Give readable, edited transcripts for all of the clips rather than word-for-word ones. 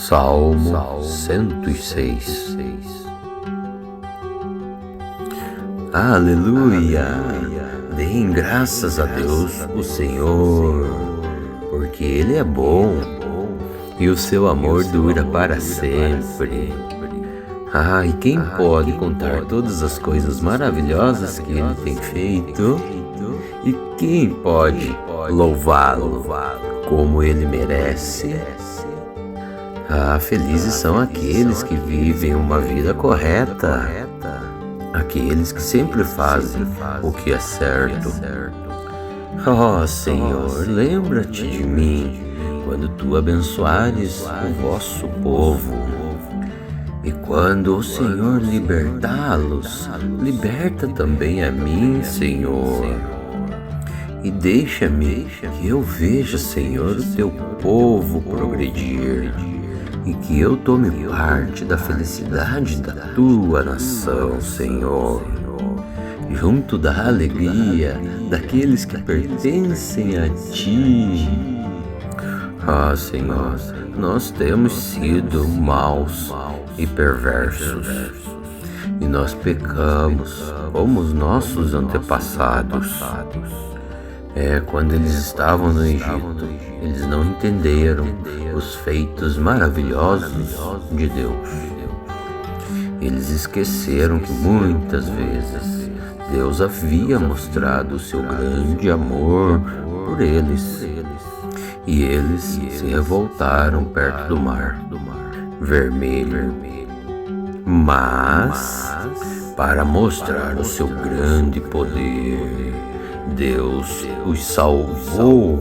Salmo 106. Aleluia! Deem graças a Deus, o Senhor, porque Ele é bom e o seu amor dura para sempre. E quem pode contar todas as coisas maravilhosas que Ele tem feito? E quem pode louvá-lo como Ele merece? Felizes são aqueles que vivem uma vida correta, aqueles que sempre fazem o que é certo. Senhor, lembra-te de mim quando tu abençoares o vosso povo. E quando o Senhor libertá-los, liberta também a mim, Senhor. E deixa-me que eu veja, Senhor, o teu povo progredir, e que eu tome parte da felicidade da tua nação, Senhor, junto da alegria daqueles que pertencem a ti. Senhor, nós temos sido maus e perversos, e nós pecamos como os nossos antepassados. Quando eles estavam no Egito, eles não entenderam os feitos maravilhosos de Deus. Eles esqueceram que muitas vezes Deus havia mostrado o seu grande amor por eles. E eles se revoltaram perto do mar vermelho. Mas, para mostrar o seu grande poder, Deus os salvou,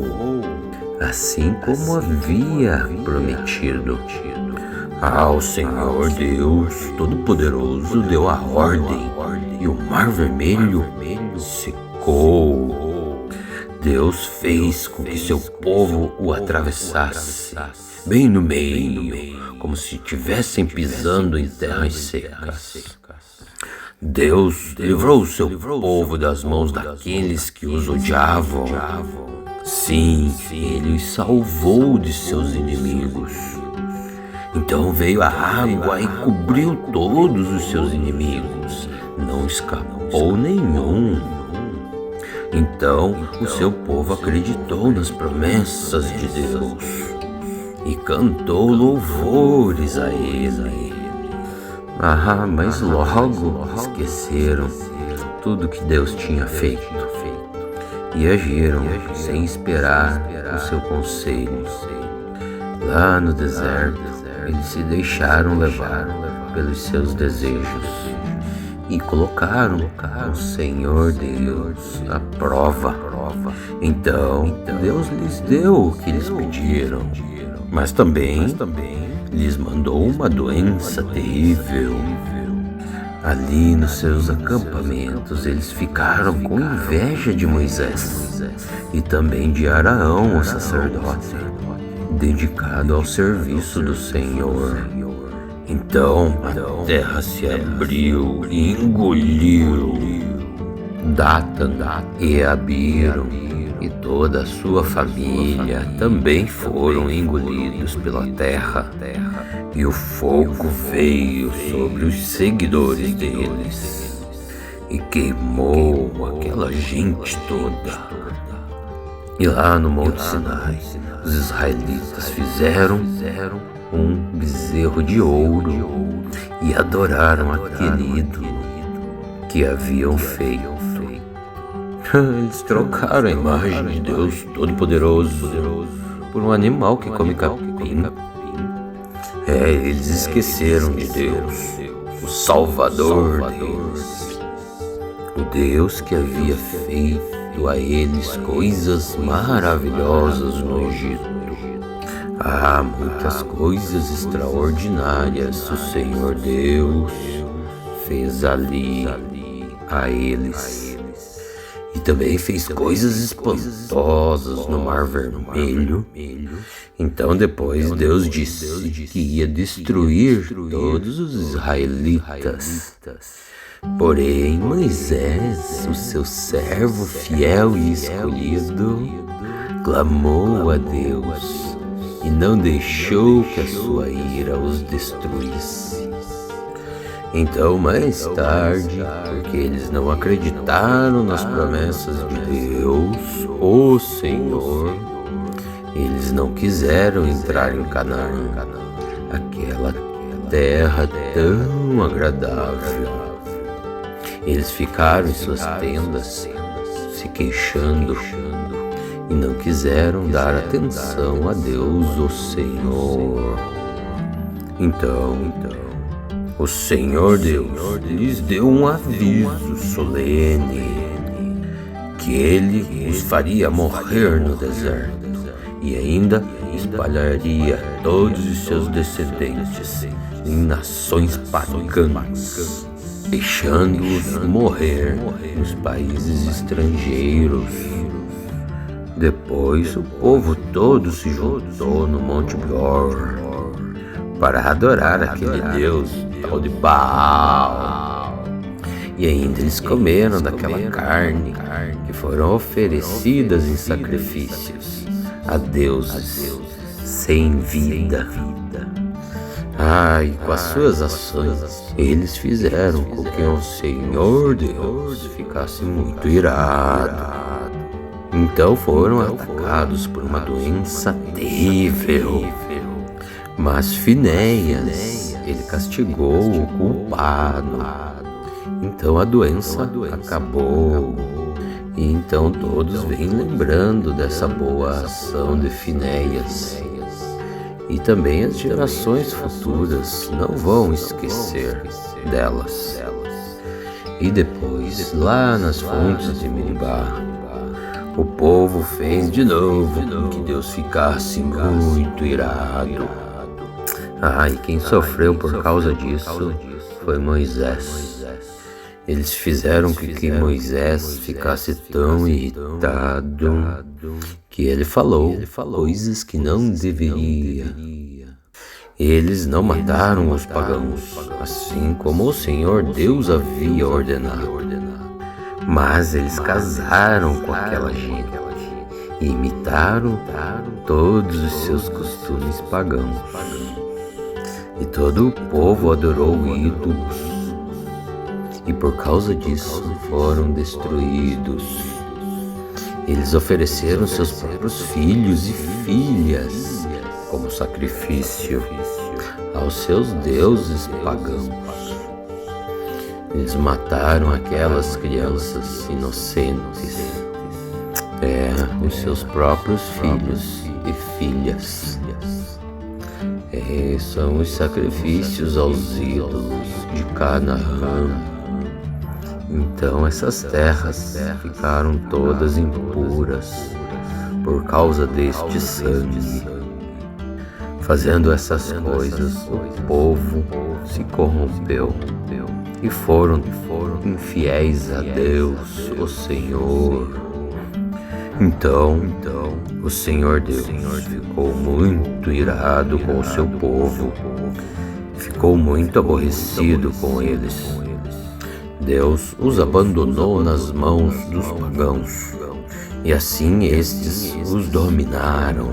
assim como havia prometido. O Senhor Deus Todo-Poderoso deu a ordem e o mar vermelho secou. Deus fez com que seu povo o atravessasse bem no meio, como se estivessem pisando em terras secas. Deus livrou o seu povo das mãos daqueles que os odiavam. Sim, Ele os salvou de seus inimigos. Então veio a água e cobriu todos os seus inimigos. Não escapou nenhum. Então o seu povo acreditou nas promessas de Deus e cantou louvores a Ele. Mas logo esqueceram tudo que Deus tinha feito e agiram sem esperar o seu conselho. Lá no deserto, eles se deixaram levar pelos seus desejos e colocaram o Senhor Deus à prova. Então Deus lhes deu o que eles pediram, mas também lhes mandou uma doença terrível. Ali nos seus acampamentos eles ficaram com inveja de Moisés e também de Arão, o sacerdote, dedicado ao serviço do Senhor. Então a terra se abriu e engoliu Datan e Abiram, e toda a sua família também foram engolidos pela terra, e o fogo veio sobre os seguidores deles e queimou aquela gente toda. E lá no Monte Sinai, os israelitas fizeram um bezerro de ouro e adoraram aquele ídolo que haviam feito. Eles trocaram a imagem de Deus Todo-Poderoso por um animal que come capim. Eles esqueceram de Deus, o Salvador deles, o Deus que havia feito a eles coisas maravilhosas no Egito. Muitas coisas extraordinárias o Senhor Deus fez ali a eles. E também fez coisas espantosas no Mar Vermelho. Então depois Deus disse que ia destruir todos os israelitas. Porém Moisés, o seu servo fiel e escolhido, clamou a Deus e não deixou que a sua ira os destruísse. Então, mais tarde, porque eles não acreditaram nas promessas de Deus, o Senhor, eles não quiseram entrar em Canaã, aquela terra tão agradável. Eles ficaram em suas tendas, se queixando, e não quiseram dar atenção a Deus, o Senhor. Então, o Senhor Deus lhes deu um aviso solene, que Ele os faria morrer no deserto, e ainda espalharia todos os seus descendentes em nações pagãs, deixando-os morrer nos países estrangeiros. Depois o povo todo se juntou no Monte Gor para adorar aquele Deus tal de Baal. E ainda eles comeram daquela carne que foram oferecidas em sacrifícios a deuses sem vida. E com as suas ações, eles fizeram com que o Senhor Deus ficasse muito irado. Então foram atacados por uma doença terrível. Mas Finéias, ele castigou o culpado. Então a doença acabou. E então todos vêm lembrando dessa boa ação de Finéias. E também as gerações futuras não vão esquecer delas. E depois, lá nas fontes de Meribá, o povo fez de novo com que Deus ficasse muito irado. E quem sofreu por causa disso foi Moisés. Eles fizeram com que Moisés ficasse tão irritado que ele falou coisas que não deveria. Eles não mataram os pagãos, assim como o Senhor Deus havia ordenado. Mas eles casaram com aquela gente e imitaram todos os seus costumes pagãos. E todo o povo adorou ídolos. E por causa disso foram destruídos. Eles ofereceram seus próprios filhos e filhas como sacrifício aos seus deuses pagãos. Eles mataram aquelas crianças inocentes, os seus próprios filhos e filhas. São os sacrifícios aos ídolos de Canaã. Então essas terras ficaram todas impuras por causa deste sangue. Fazendo essas coisas, o povo se corrompeu e foram infiéis a Deus, o Senhor. Então o Senhor Deus ficou muito irado com o seu povo, ficou muito aborrecido com eles. Deus os abandonou nas mãos dos pagãos, e assim estes os dominaram.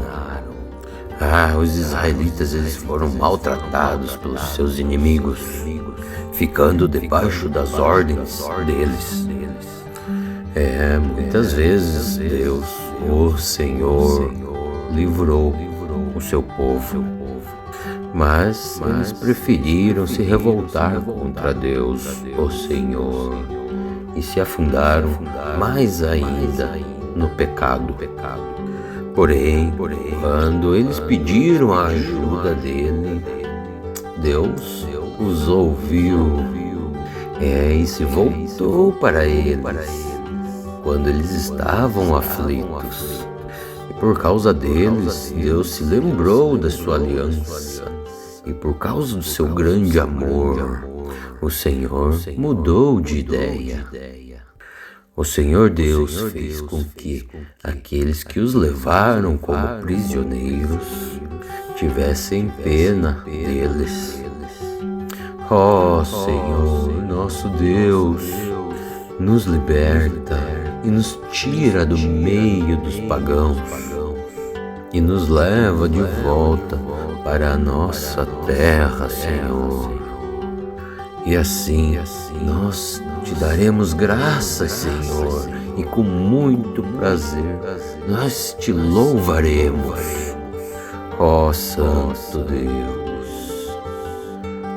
Os israelitas eles foram maltratados pelos seus inimigos, ficando debaixo das ordens deles. Muitas vezes Deus, o Senhor, livrou o seu povo, mas eles preferiram se revoltar contra Deus, o Senhor, e se afundaram mais ainda no pecado. Porém, quando eles pediram a ajuda dele, Deus os ouviu e se voltou para eles quando eles estavam aflitos. E por causa deles, Deus se lembrou da sua aliança. E por causa do seu grande amor, o Senhor mudou de ideia. O Senhor Deus fez com que aqueles que os levaram como prisioneiros tivessem pena deles. Senhor, nosso Deus, nos liberta e nos tira do meio dos pagãos. e nos leva de volta para a nossa terra, Senhor. E assim nós te daremos graças, Senhor, e com muito prazer nós te louvaremos. Ó Santo Deus,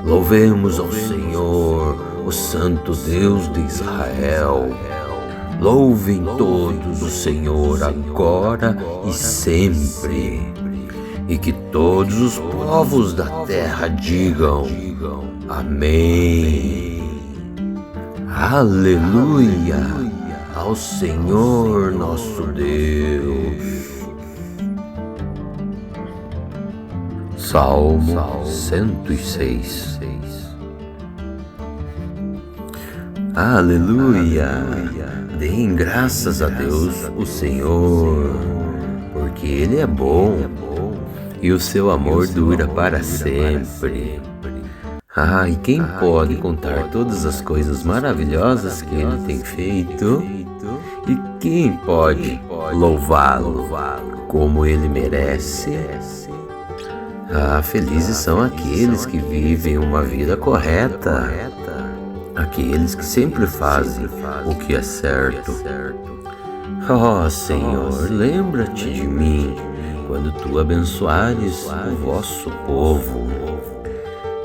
louvemos ao Senhor, o Santo Deus de Israel. Louvem todos o Senhor agora e sempre, e que todos os povos da terra digam amém. Aleluia ao Senhor nosso Deus. Salmo 106. Aleluia! Deem graças a Deus, o Senhor, porque Ele é bom e o seu amor dura para sempre. E quem pode contar todas as coisas maravilhosas que Ele tem feito? E quem pode louvá-lo como Ele merece? Felizes são aqueles que vivem uma vida correta, aqueles que sempre fazem o que é certo. Senhor, lembra-te de mim quando tu abençoares o vosso povo.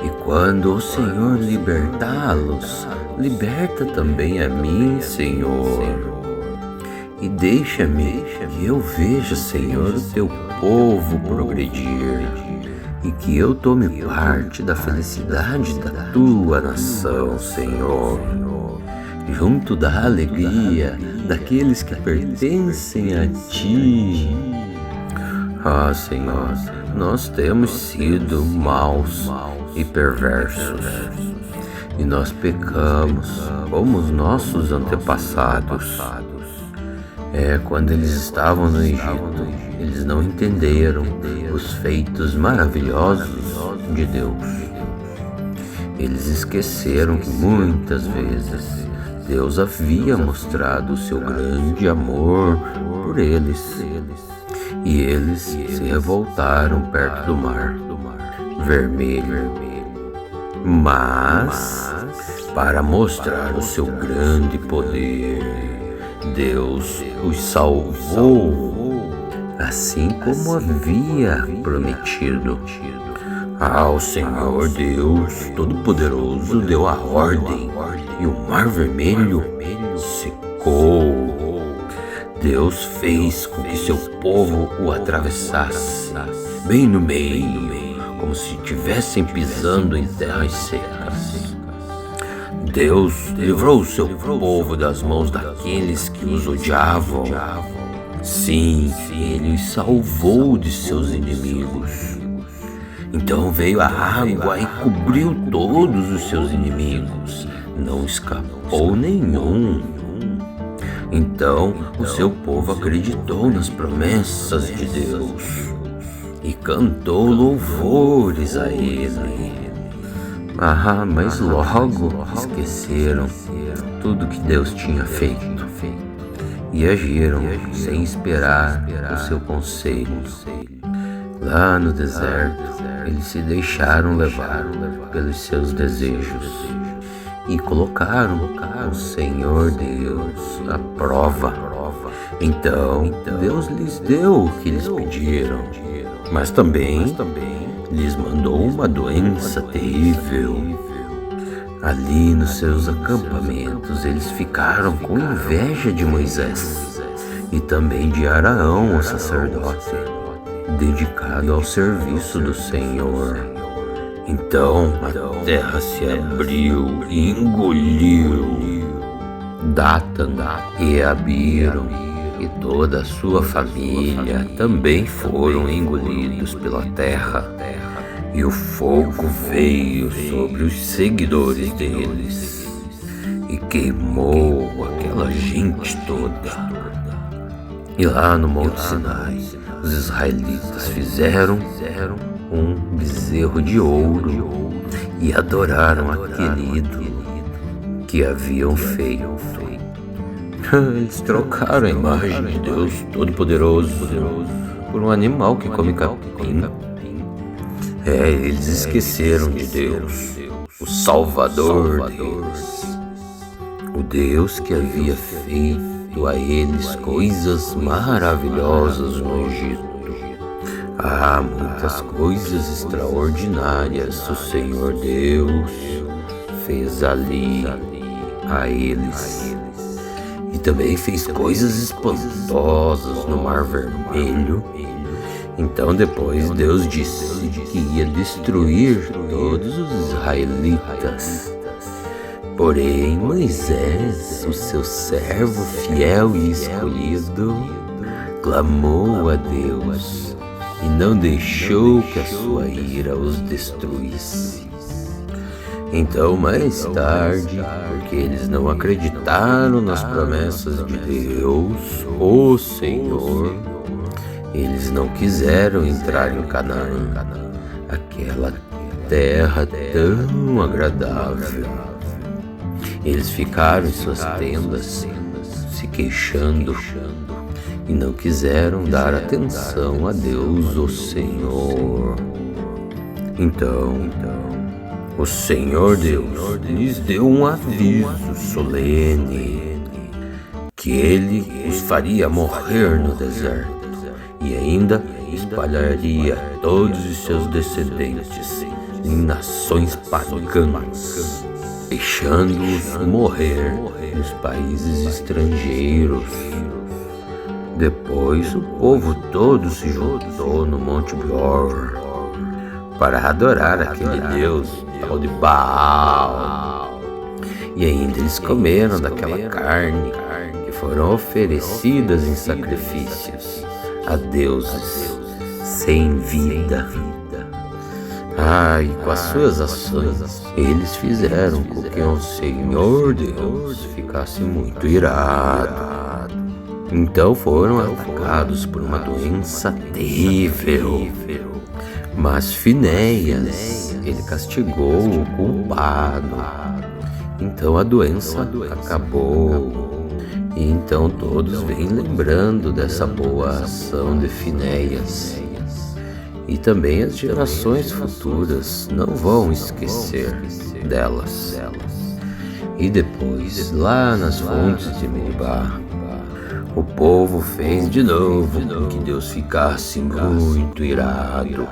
E quando o Senhor libertá-los, liberta também a mim, Senhor. E deixa-me que eu veja, Senhor, o teu povo progredir, e que eu tome parte da felicidade da tua nação, Senhor, junto da alegria daqueles que pertencem a ti. Senhor, nós temos sido maus e perversos, e nós pecamos como os nossos antepassados. Quando eles estavam no Egito, eles não entenderam os feitos maravilhosos de Deus. Eles esqueceram que muitas vezes Deus havia mostrado o seu grande amor por eles. E eles se revoltaram perto do mar vermelho. Mas, para mostrar o seu grande poder, Deus os salvou, assim como havia prometido. O Senhor Deus Todo-Poderoso deu a ordem e o mar vermelho secou. Deus fez com que seu povo o atravessasse bem no meio, como se estivessem pisando em terras secas. Deus livrou o seu povo das mãos daqueles que os odiavam. Sim, Ele os salvou de seus inimigos. Então veio a água e cobriu todos os seus inimigos. Não escapou nenhum. Então o seu povo acreditou nas promessas de Deus e cantou louvores a Ele. Mas logo esqueceram tudo que Deus tinha feito e agiram sem esperar o seu conselho. Lá no deserto, eles se deixaram levar pelos seus desejos e colocaram o Senhor Deus à prova. Então Deus lhes deu o que eles pediram, mas também lhes mandou uma doença terrível. Ali nos seus acampamentos eles ficaram com inveja de Moisés e também de Araão, o sacerdote, dedicado ao serviço do Senhor. Então a terra se abriu e engoliu Datan e Abiram, e toda a sua família também foram engolidos pela terra. E o fogo veio sobre os seguidores deles e queimou aquela gente toda. E lá no Monte Sinai, os israelitas fizeram um bezerro de ouro e adoraram aquele ídolo que haviam feito. Eles trocaram a imagem de Deus Todo-Poderoso por um animal que come capim. Eles esqueceram de Deus, o Salvador deles, o Deus que havia feito a eles coisas maravilhosas no Egito. Muitas coisas extraordinárias o Senhor Deus fez ali a eles. E também fez coisas espantosas no Mar Vermelho. Então depois Deus disse que ia destruir todos os israelitas. Porém Moisés, o seu servo fiel e escolhido, clamou a Deus e não deixou que a sua ira os destruísse. Então mais tarde, porque eles não acreditaram nas promessas de Deus, o Senhor, eles não quiseram entrar em Canaã, aquela terra tão agradável. Eles ficaram em suas tendas, se queixando, e não quiseram dar atenção a Deus, o Senhor. Então, o Senhor Deus lhes deu um aviso solene, que Ele os faria morrer no deserto, e ainda espalharia todos os seus descendentes em nações pagãs, deixando-os morrer nos países estrangeiros. Depois o povo todo se juntou no Monte Bor para adorar aquele Deus tal de Baal. E ainda eles comeram daquela carne que foram oferecidas em sacrifícios a deuses sem vida. E com as suas ações eles fizeram com que o Senhor Deus ficasse muito irado. Então foram atacados por uma doença terrível. Mas Finéias, ele castigou o culpado. Então a doença acabou. E então todos vêm lembrando dessa boa ação de Finéias. E também as gerações futuras não vão esquecer delas. E depois, lá nas fontes de Meribá, o povo fez de novo com que Deus ficasse muito irado.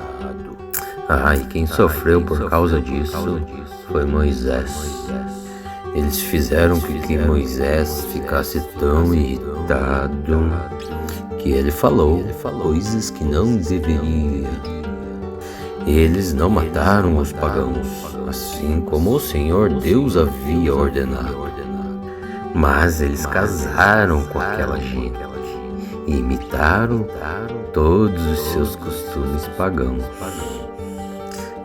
E quem sofreu por causa disso foi Moisés. Eles fizeram com que Moisés ficasse tão irritado que ele falou coisas que não deveria. Eles não mataram os pagãos, assim como o Senhor Deus havia ordenado. Mas eles casaram com aquela gente e imitaram todos os seus costumes pagãos.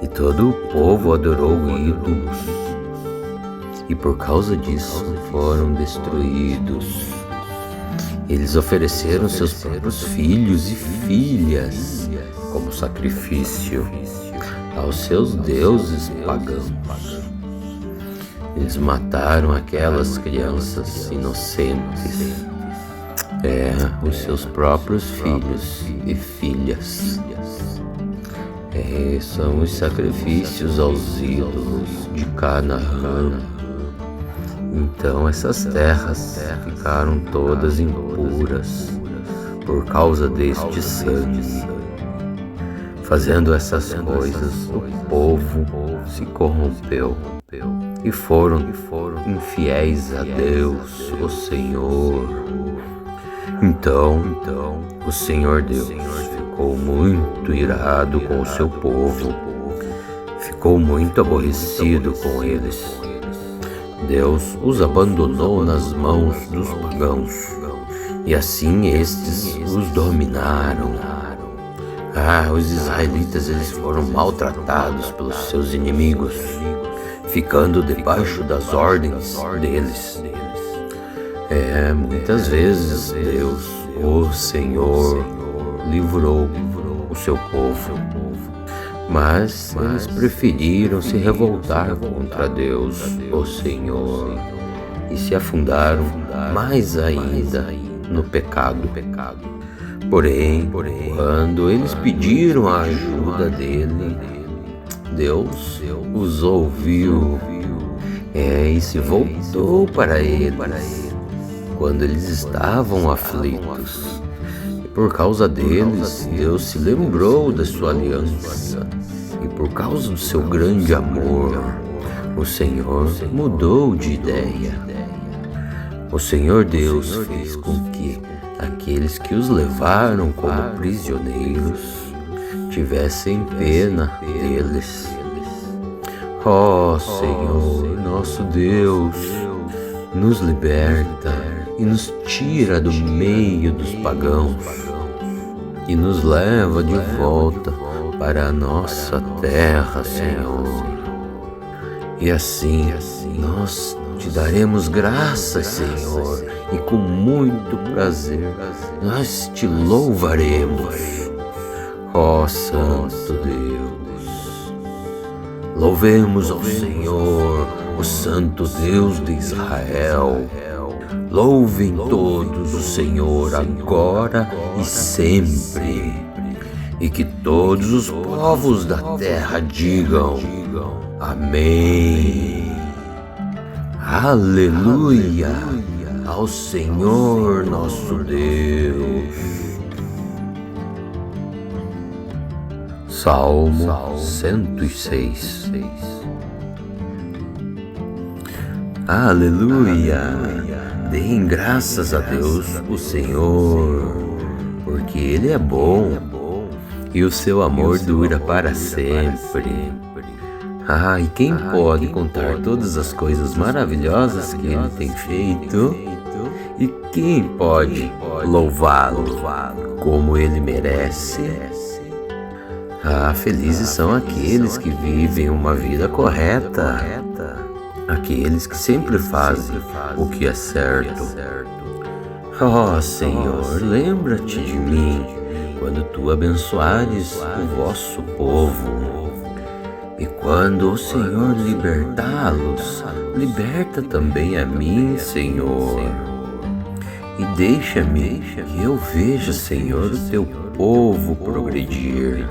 E todo o povo adorou ídolos, e por causa disso foram destruídos. Eles ofereceram seus próprios filhos e filhas como sacrifício aos seus deuses pagãos. Eles mataram aquelas crianças inocentes, os seus próprios filhos e filhas. São os sacrifícios aos ídolos de Canaã. Então essas terras ficaram todas impuras por causa deste sangue. Fazendo essas coisas, o povo se corrompeu e foram infiéis a Deus, o Senhor. Então o Senhor Deus ficou muito irado com o seu povo, ficou muito aborrecido com eles. Deus os abandonou nas mãos dos pagãos, e assim estes os dominaram. Os israelitas eles foram maltratados pelos seus inimigos, ficando debaixo das ordens deles. Muitas vezes Deus, o Senhor, livrou o seu povo, mas eles preferiram se revoltar contra Deus, o Senhor, e se afundaram mais ainda no pecado. Porém, quando eles pediram a ajuda dele, Deus os ouviu e se voltou para eles quando eles estavam aflitos. E por causa deles, Deus se lembrou da sua aliança. E por causa do seu grande amor, o Senhor mudou de ideia. O Senhor Deus fez com que aqueles que os levaram como prisioneiros tivessem pena deles. Ó Senhor, nosso Deus, nos liberta e nos tira do meio dos pagãos e nos leva de volta para a nossa terra, Senhor. E assim nós te daremos graças, Senhor, e com muito prazer nós te louvaremos. Ó Santo Deus, louvemos ao Senhor, o Santo Deus de Israel. Louvem todos o Senhor agora e sempre, e que todos os povos da terra digam amém. Aleluia ao Senhor nosso Deus. Salmo 106. Aleluia! Deem graças a Deus, o Senhor, porque Ele é bom e o seu amor dura para sempre. E quem pode contar todas as coisas maravilhosas que Ele tem feito? E quem pode louvá-lo como Ele merece? Felizes são aqueles que vivem uma vida correta, aqueles que sempre fazem o que é certo. Ó Senhor, lembra-te de mim quando tu abençoares o vosso povo. E quando o Senhor libertá-los, liberta também a mim, Senhor. E deixa-me que eu veja, Senhor, o teu povo progredir,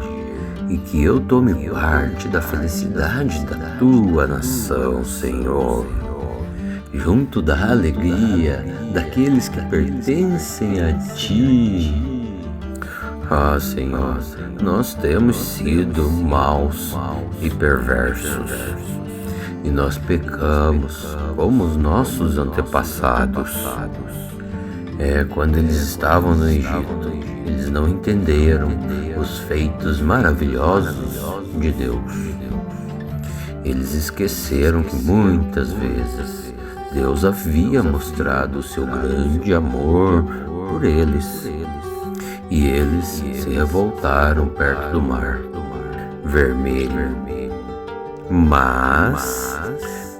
e que eu tome parte da felicidade da tua nação, Senhor, junto da alegria daqueles que pertencem a ti. Senhor, nós temos sido maus e perversos, e nós pecamos como os nossos antepassados. Quando eles estavam no Egito, eles não entenderam os feitos maravilhosos de Deus. Eles esqueceram que muitas vezes Deus havia mostrado o seu grande amor por eles. E eles se revoltaram perto do mar vermelho. Mas,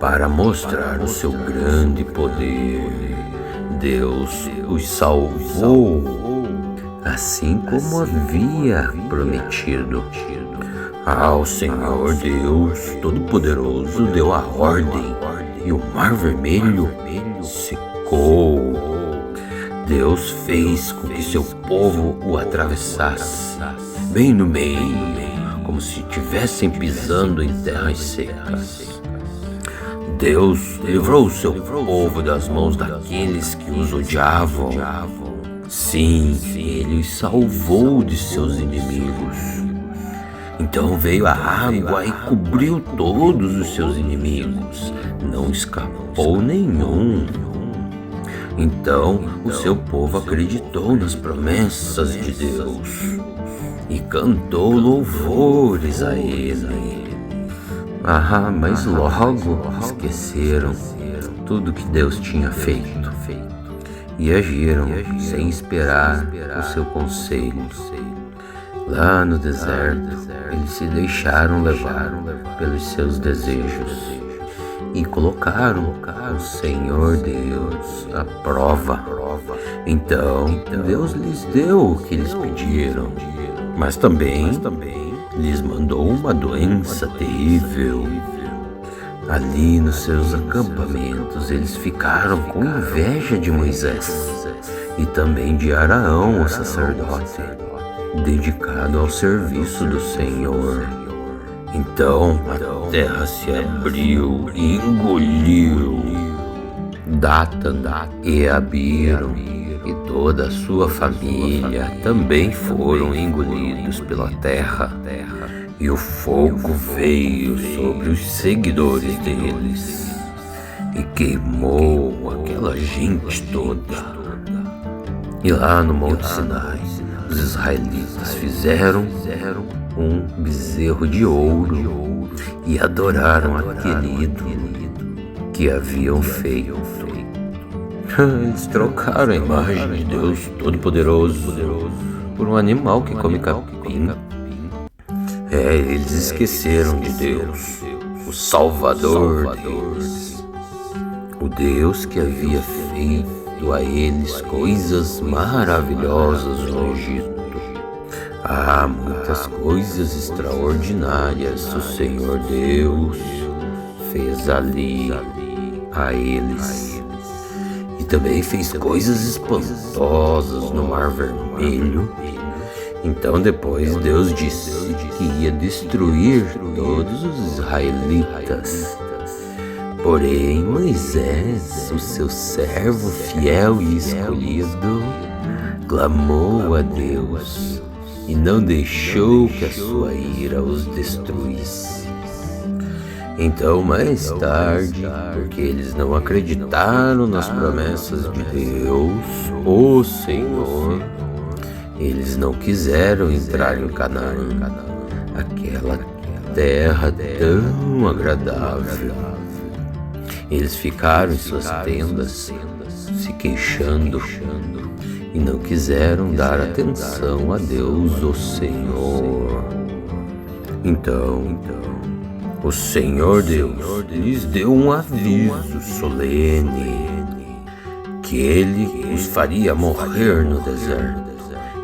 para mostrar o seu grande poder, Deus os salvou, assim como havia prometido. O Senhor Deus Todo-Poderoso deu a ordem e o mar vermelho secou. Deus fez com que seu povo o atravessasse bem no meio, como se estivessem pisando em terras secas. Deus livrou o seu povo das mãos daqueles que os odiavam. Sim, Ele os salvou de seus inimigos. Então veio a água e cobriu todos os seus inimigos. Não escapou nenhum. Então o seu povo acreditou nas promessas de Deus e cantou louvores a Ele. Mas logo esqueceram tudo que Deus tinha feito e agiram sem esperar o seu conselho. Lá no deserto, eles se deixaram levar pelos seus desejos e colocaram o Senhor Deus à prova. Então Deus lhes deu o que eles pediram, mas também lhes mandou uma doença terrível. Ali nos seus acampamentos eles ficaram com inveja de Moisés e também de Araão, o sacerdote, dedicado ao serviço do Senhor. Então a terra se abriu e engoliu Datan e Abiram, e toda a sua família também foram engolidos pela terra. E o fogo veio sobre os seguidores deles e queimou aquela gente toda. E lá no Monte Sinai, os israelitas fizeram um bezerro de ouro e adoraram aquele ídolo que haviam feito. Eles trocaram a imagem de Deus Todo-Poderoso por um animal que come capim. Eles esqueceram de Deus, o Salvador deles, o Deus que havia feito a eles coisas maravilhosas no Egito. Muitas coisas extraordinárias o Senhor Deus fez ali a eles. E também fez coisas espantosas no Mar Vermelho. Então depois Deus disse que ia destruir todos os israelitas. Porém Moisés, o seu servo fiel e escolhido, clamou a Deus e não deixou que a sua ira os destruísse. Então mais tarde, porque eles não acreditaram nas promessas de Deus, o Senhor, eles não quiseram entrar em Canaã, aquela terra tão agradável. Eles ficaram em suas tendas, se queixando, e não quiseram dar atenção a Deus, o Senhor. Então, o Senhor Deus lhes deu um aviso solene, que Ele os faria morrer no deserto,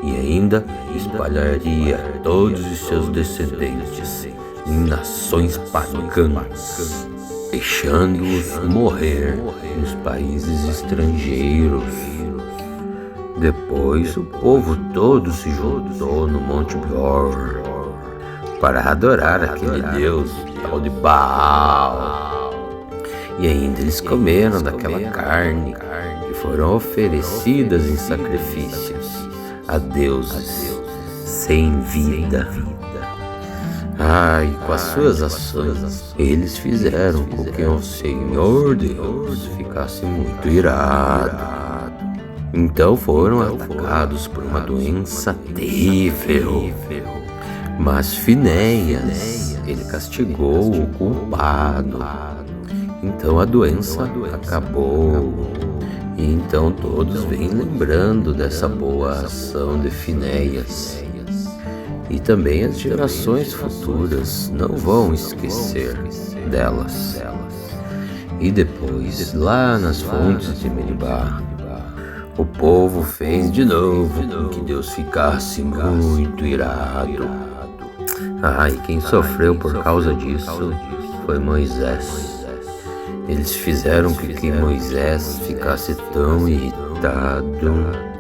e ainda espalharia todos os seus descendentes em nações pagãs, deixando-os morrer nos países estrangeiros. Depois o povo todo se juntou no Monte Peor para adorar aquele Deus tal de Baal. E ainda eles comeram daquela carne que foram oferecidas em sacrifícios a deuses sem vida. E com as suas ações, eles fizeram com que o Senhor Deus ficasse muito irado. Então foram atacados por uma doença terrível. Mas Finéias, ele castigou o culpado. Então a doença acabou. E então todos vêm lembrando dessa boa ação de Finéias. E também as gerações futuras não vão esquecer delas. E depois, lá nas fontes de Meribá, o povo fez de novo com que Deus ficasse muito irado. E quem sofreu por causa disso foi Moisés. Eles fizeram com que Moisés ficasse tão irritado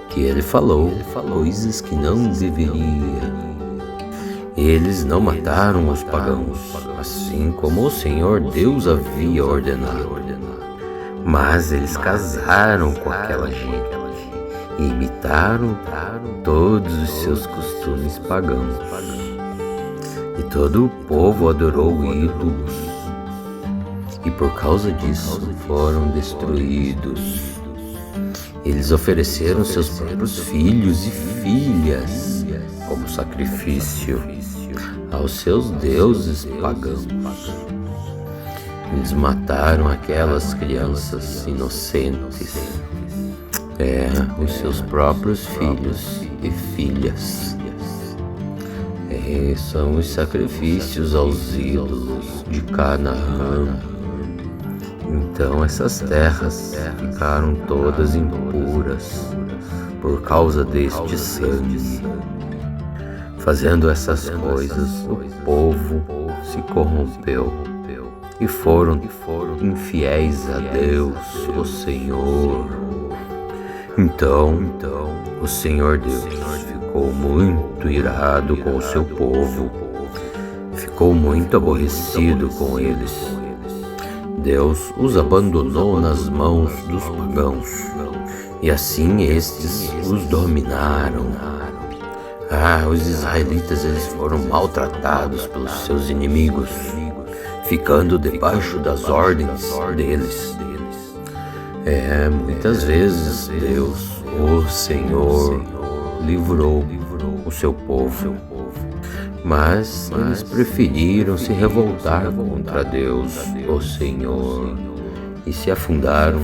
que ele falou coisas que não deveria. Eles não mataram os pagãos, assim como o Senhor Deus havia ordenado. Mas eles casaram com aquela gente e imitaram todos os seus costumes pagãos. E todo o povo adorou ídolos, e por causa disso foram destruídos. Eles ofereceram seus próprios filhos e filhas como sacrifício aos seus deuses pagãos. Eles mataram aquelas crianças inocentes, os seus próprios filhos e filhas. São os sacrifícios aos ídolos de Canaã. Então essas terras ficaram todas impuras por causa deste sangue. Fazendo essas coisas, o povo se corrompeu e foram infiéis a Deus, o Senhor. Então o Senhor Deus ficou muito irado com o seu povo, ficou muito aborrecido com eles. Deus os abandonou nas mãos dos pagãos, e assim estes os dominaram. Os israelitas, eles foram maltratados pelos seus inimigos, ficando debaixo das ordens deles. Muitas vezes Deus, o Senhor, livrou o seu povo, mas eles preferiram se revoltar contra Deus, o Senhor, e se afundaram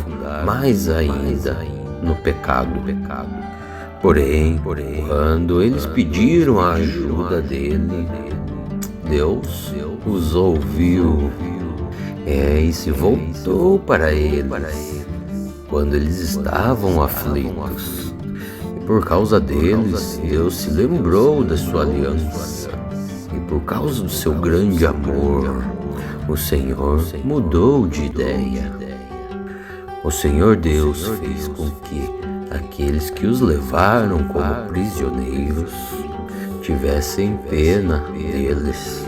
mais ainda no pecado. Porém, quando eles pediram a ajuda dele, Deus os ouviu e se voltou para eles quando eles estavam aflitos. E por causa deles, Deus se lembrou da sua aliança. E por causa do seu grande amor, o Senhor mudou de ideia. O Senhor Deus fez com que aqueles que os levaram como prisioneiros tivessem pena deles.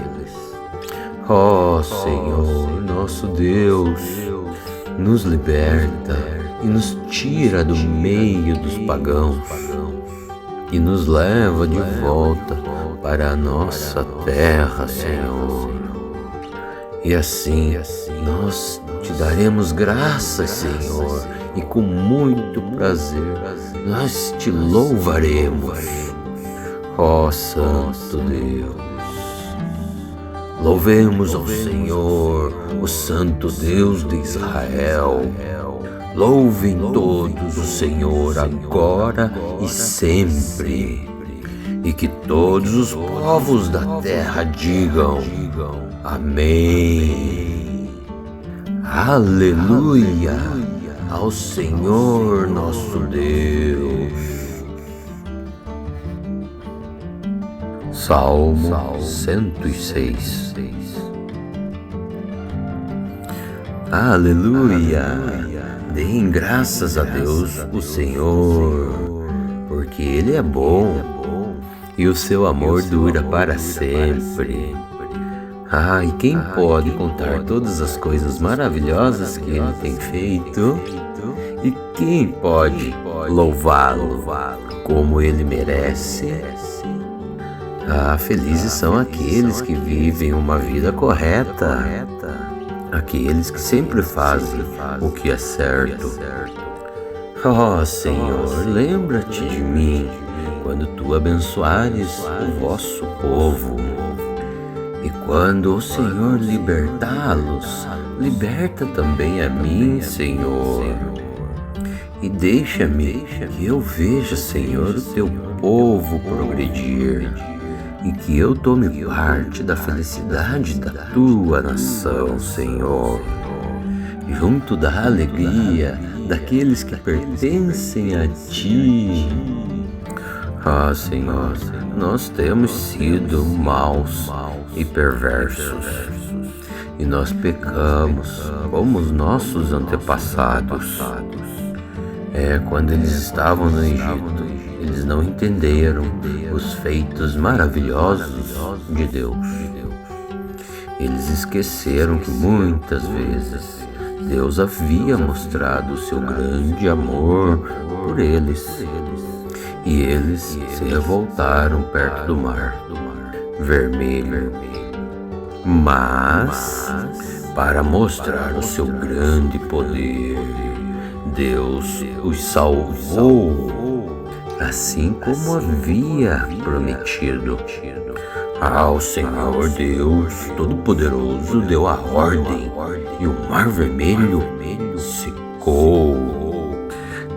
Ó Senhor, nosso Deus, nos liberta e nos tira do meio dos pagãos e nos leva de volta para a nossa terra, Senhor. E assim nós te daremos graças, Senhor, e com muito prazer nós te louvaremos, ó Santo Deus. Louvemos ao Senhor, o Santo Deus de Israel. Louvem todos o Senhor agora e sempre. E que todos os povos da terra digam: Amém. Aleluia ao Senhor nosso Deus. Salmo 106. Aleluia! Deem graças a Deus, o Senhor, porque Ele é bom e o seu amor dura para sempre. E quem pode contar todas as coisas maravilhosas que Ele tem feito? E quem pode louvá-lo como Ele merece? Felizes são aqueles que vivem uma vida correta, aqueles que sempre fazem o que é certo. Ó Senhor, lembra-te de mim quando tu abençoares o vosso povo. E quando o Senhor libertá-los, liberta também a mim, Senhor. E deixa-me que eu veja, Senhor, o teu povo progredir, e que eu tome parte da felicidade da tua nação, Senhor, junto da alegria daqueles que pertencem a ti. Senhor, nós temos sido maus e perversos, e nós pecamos como os nossos antepassados. Quando eles estavam no Egito, eles não entenderam os feitos maravilhosos de Deus. Eles esqueceram que muitas vezes Deus havia mostrado o seu grande amor por eles. E eles se revoltaram perto do mar Vermelho. Mas, para mostrar o seu grande poder, Deus os salvou, assim como havia prometido. O Senhor Deus Todo-Poderoso deu a ordem e o Mar Vermelho secou.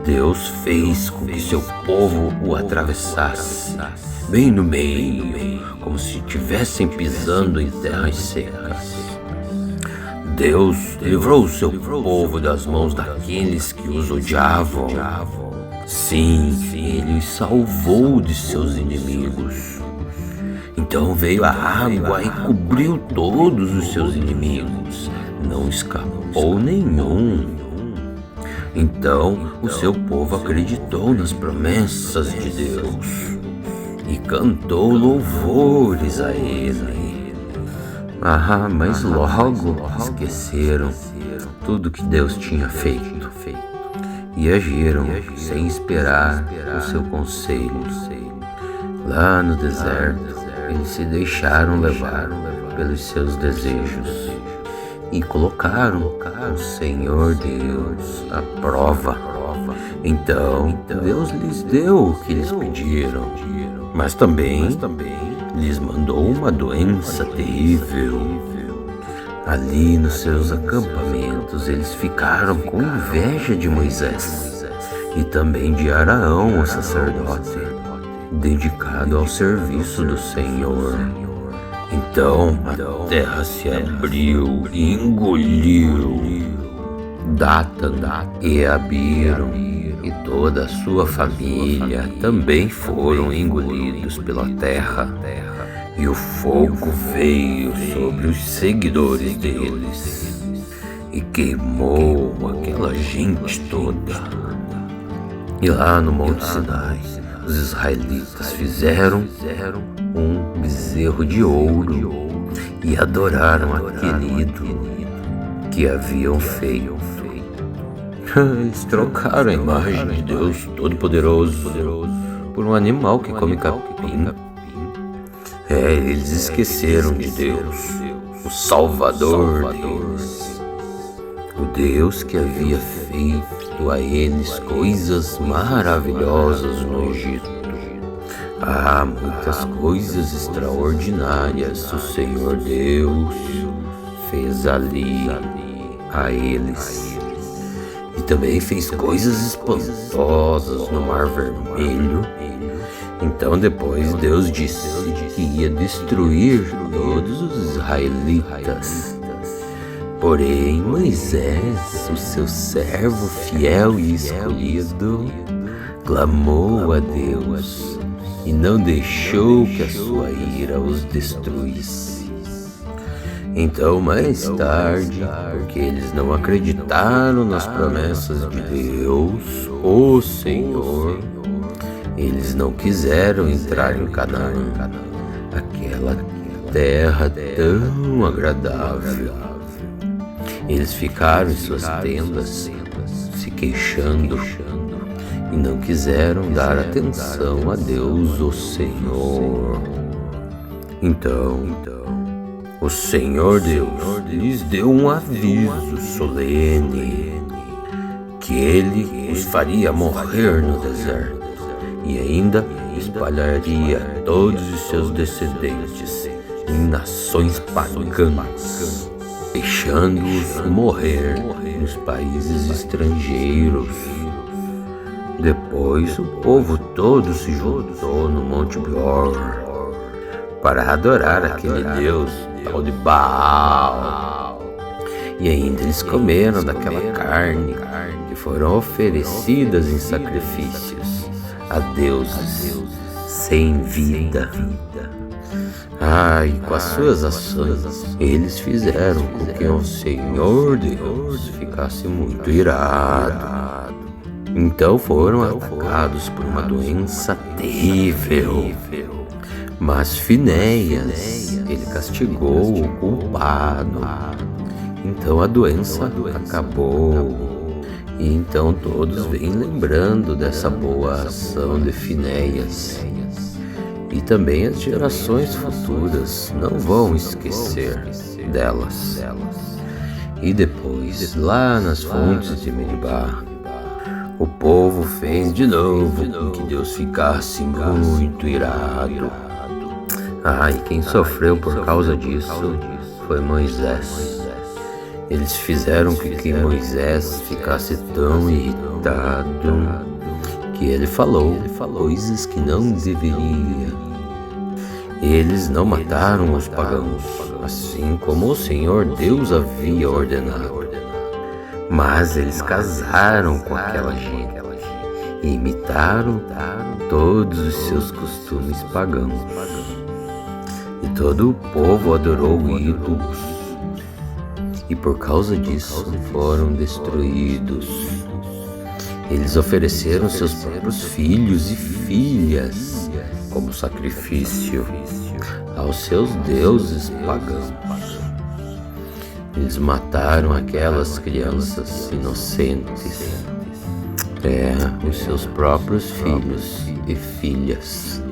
Deus fez com que seu povo o atravessasse bem no meio, como se estivessem pisando em terras secas. Deus livrou o seu povo das mãos daqueles que os odiavam. Sim, Ele os salvou de seus inimigos. Então veio a água e cobriu todos os seus inimigos. Não escapou nenhum. Então o seu povo acreditou nas promessas de Deus e cantou louvores a Ele. Mas logo esqueceram tudo que Deus tinha feito e agiram sem esperar o seu conselho. Lá no deserto, eles se deixaram levar pelos seus desejos e colocaram o Senhor Deus à prova. Então Deus lhes deu o que eles pediram, mas também lhes mandou uma doença terrível. Ali nos seus acampamentos eles ficaram com inveja de Moisés e também de Araão, o sacerdote, dedicado ao serviço do Senhor. Então a terra se abriu e engoliu Datan e Abiram, e toda a sua família também foram engolidos pela terra. E o fogo veio sobre os seguidores deles e queimou aquela gente toda. E lá no Monte Sinai, os israelitas fizeram um bezerro de ouro e adoraram aquele ídolo que haviam feito. Eles trocaram a imagem de Deus Todo-Poderoso por um animal que come capim. Eles esqueceram de Deus, o Salvador deles, o Deus que havia feito a eles coisas maravilhosas no Egito. Muitas coisas extraordinárias o Senhor Deus fez ali a eles. E também fez coisas espantosas no Mar Vermelho. Então depois Deus disse que ia destruir todos os israelitas. Porém Moisés, o seu servo fiel e escolhido, clamou a Deus e não deixou que a sua ira os destruísse. Então mais tarde, porque eles não acreditaram nas promessas de Deus, o Senhor, eles não quiseram entrar em Canaã, aquela terra tão agradável. Eles ficaram em suas tendas, se queixando, e não quiseram dar atenção a Deus, o Senhor. Então, o Senhor Deus lhes deu um aviso solene, que Ele os faria morrer no deserto e ainda espalharia todos os seus descendentes em nações pagãs, deixando-os morrer nos países estrangeiros. Depois o povo todo se juntou no Monte Pior para adorar aquele Deus tal de Baal. E ainda eles comeram daquela carne que foram oferecidas em sacrifícios a deuses sem vida. E com as suas ações eles fizeram com que o Senhor Deus ficasse muito irado. Então foram atacados por uma doença terrível. Mas Finéias, ele castigou o culpado. Então a doença acabou. E então todos vêm lembrando dessa boa ação de Finéias. E também as gerações futuras não vão esquecer delas. E depois, lá nas fontes de Meribá, o povo fez de novo com que Deus ficasse muito irado. E quem sofreu por causa disso foi Moisés. Eles fizeram com que Moisés ficasse tão irritado que ele falou coisas que não deveria. Eles não mataram os pagãos, assim como o Senhor Deus havia ordenado. Mas eles casaram com aquela gente e imitaram todos os seus costumes pagãos. E todo o povo adorou ídolos. E por causa disso foram destruídos. Eles ofereceram seus próprios filhos e filhas como sacrifício aos seus deuses pagãos. Eles mataram aquelas crianças inocentes, os seus próprios filhos e filhas.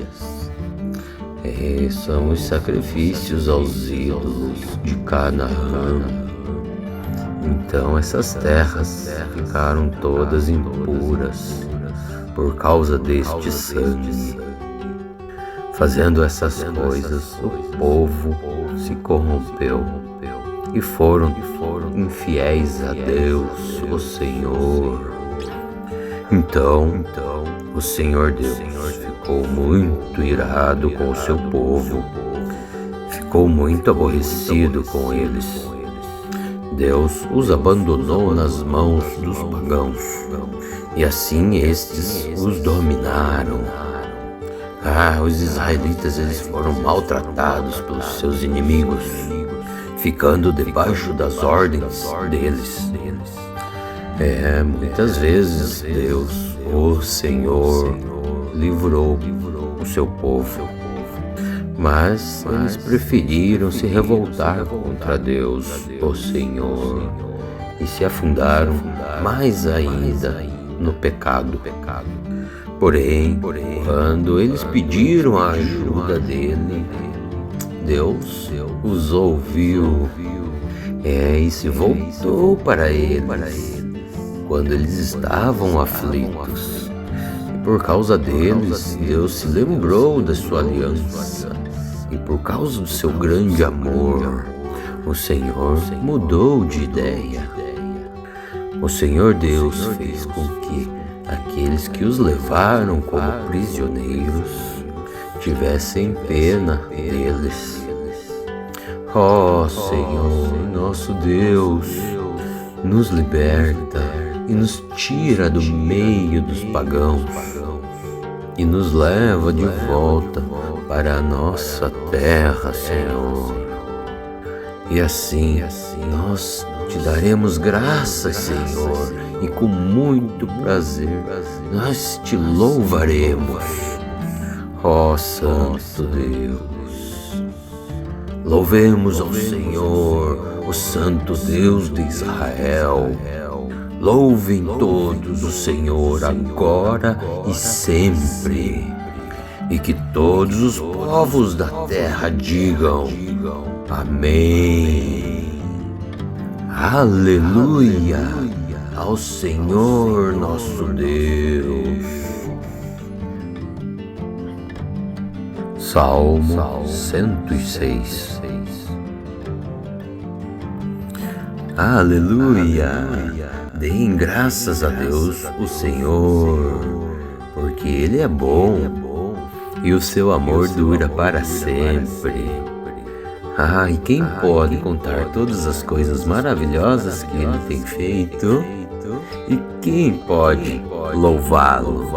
São os sacrifícios aos ídolos de Canaã. Então essas terras ficaram todas impuras por causa deste sangue. Fazendo essas coisas, o povo se corrompeu e foram infiéis a Deus, o Senhor. Então o Senhor Deus ficou muito irado com o seu povo, ficou muito aborrecido com eles. Deus os abandonou nas mãos dos pagãos, e assim estes os dominaram. Os israelitas eles foram maltratados pelos seus inimigos, ficando debaixo das ordens deles. Muitas vezes Deus, o Senhor, livrou o seu povo, mas eles preferiram se revoltar contra Deus, o Senhor, e se afundaram mais ainda no pecado. Porém, quando eles pediram a ajuda dele, Deus os ouviu e se voltou para eles quando eles estavam aflitos. E por causa deles, Deus se lembrou da sua aliança. E por causa do seu grande amor, o Senhor mudou de ideia. O Senhor Deus fez com que aqueles que os levaram como prisioneiros tivessem pena deles. Senhor, nosso Deus, nos liberta e nos tira do meio dos pagãos e nos leva de volta para a nossa terra, Senhor. E assim nós te daremos graças, Senhor, e com muito prazer nós te louvaremos. Santo Deus, louvemos ao Senhor, o Santo Deus de Israel. Louvem todos o Senhor agora e sempre, e que todos os povos da terra digam amém. Aleluia ao Senhor nosso Deus. Salmo 106. Aleluia! Deem graças a Deus, o Senhor, porque Ele é bom e o seu amor dura para sempre. E quem pode contar todas as coisas maravilhosas que Ele tem feito? E quem pode louvá-lo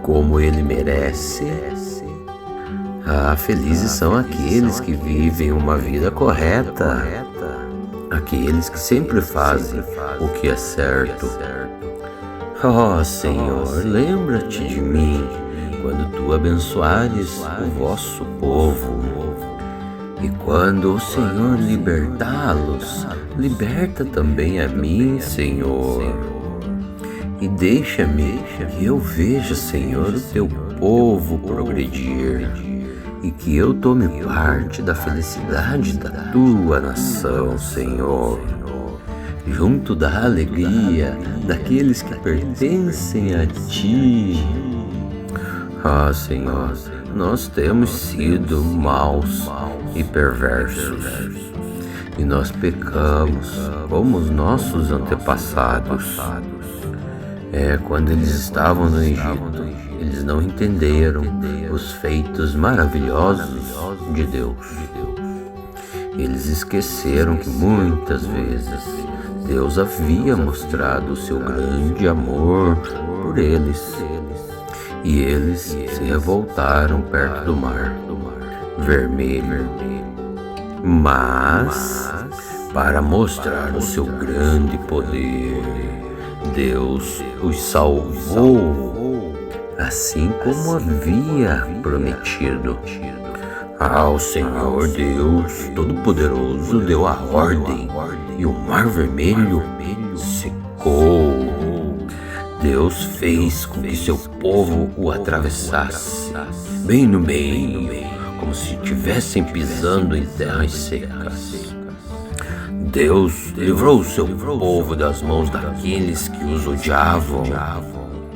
como Ele merece? Felizes são aqueles que vivem uma vida correta, aqueles que sempre fazem o que é certo. Senhor, lembra-te de mim quando tu abençoares o vosso povo. E quando o Senhor libertá-los, liberta também a mim, Senhor. E deixa-me que eu veja, Senhor, o teu povo progredir, e que eu tome parte da felicidade da tua nação, Senhor, junto da alegria daqueles que pertencem a ti. Senhor, nós temos sido maus e perversos, e nós pecamos como os nossos antepassados. Quando eles estavam no Egito, eles não entenderam os feitos maravilhosos de Deus. Eles esqueceram que muitas vezes Deus havia mostrado o seu grande amor por eles. E eles se revoltaram perto do mar Vermelho. Mas, para mostrar o seu grande poder, Deus os salvou, assim como havia prometido. O Senhor Deus Todo-Poderoso deu a ordem e o Mar Vermelho secou. Deus fez com que seu povo o atravessasse, bem no meio, como se estivessem pisando em terras secas. Deus livrou o seu povo das mãos daqueles que os odiavam.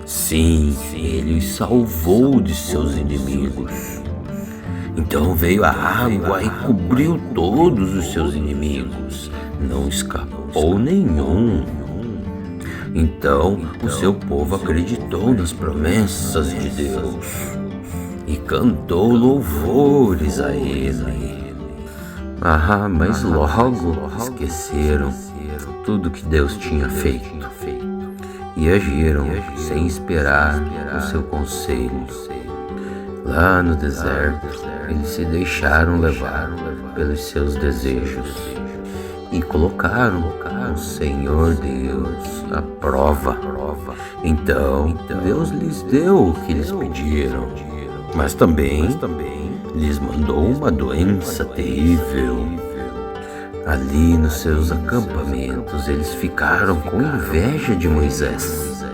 Sim, Ele os salvou de seus inimigos. Então veio a água e cobriu todos os seus inimigos. Não escapou nenhum. Então o seu povo acreditou nas promessas de Deus e cantou louvores a Ele. Mas logo esqueceram tudo que Deus tinha feito e agiram sem esperar o seu conselho. Lá no deserto, eles se deixaram levar pelos seus desejos e colocaram o Senhor Deus à prova. Então Deus lhes deu o que eles pediram, mas também lhes mandou uma doença terrível. Ali nos seus acampamentos eles ficaram com inveja de Moisés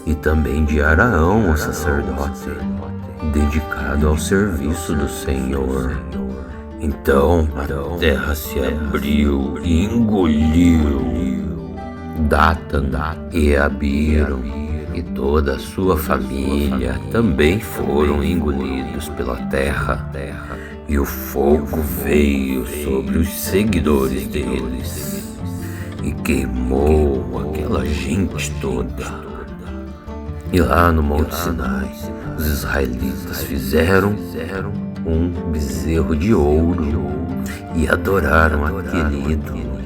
e também de Araão, o sacerdote, dedicado ao serviço do Senhor. Então a terra se abriu e engoliu Datan e Abiram, e toda a sua família também foram engolidos pela terra, e o fogo veio sobre os seguidores deles e queimou aquela gente toda. E lá no Monte Sinai, os israelitas fizeram um bezerro de ouro e adoraram aquele ídolo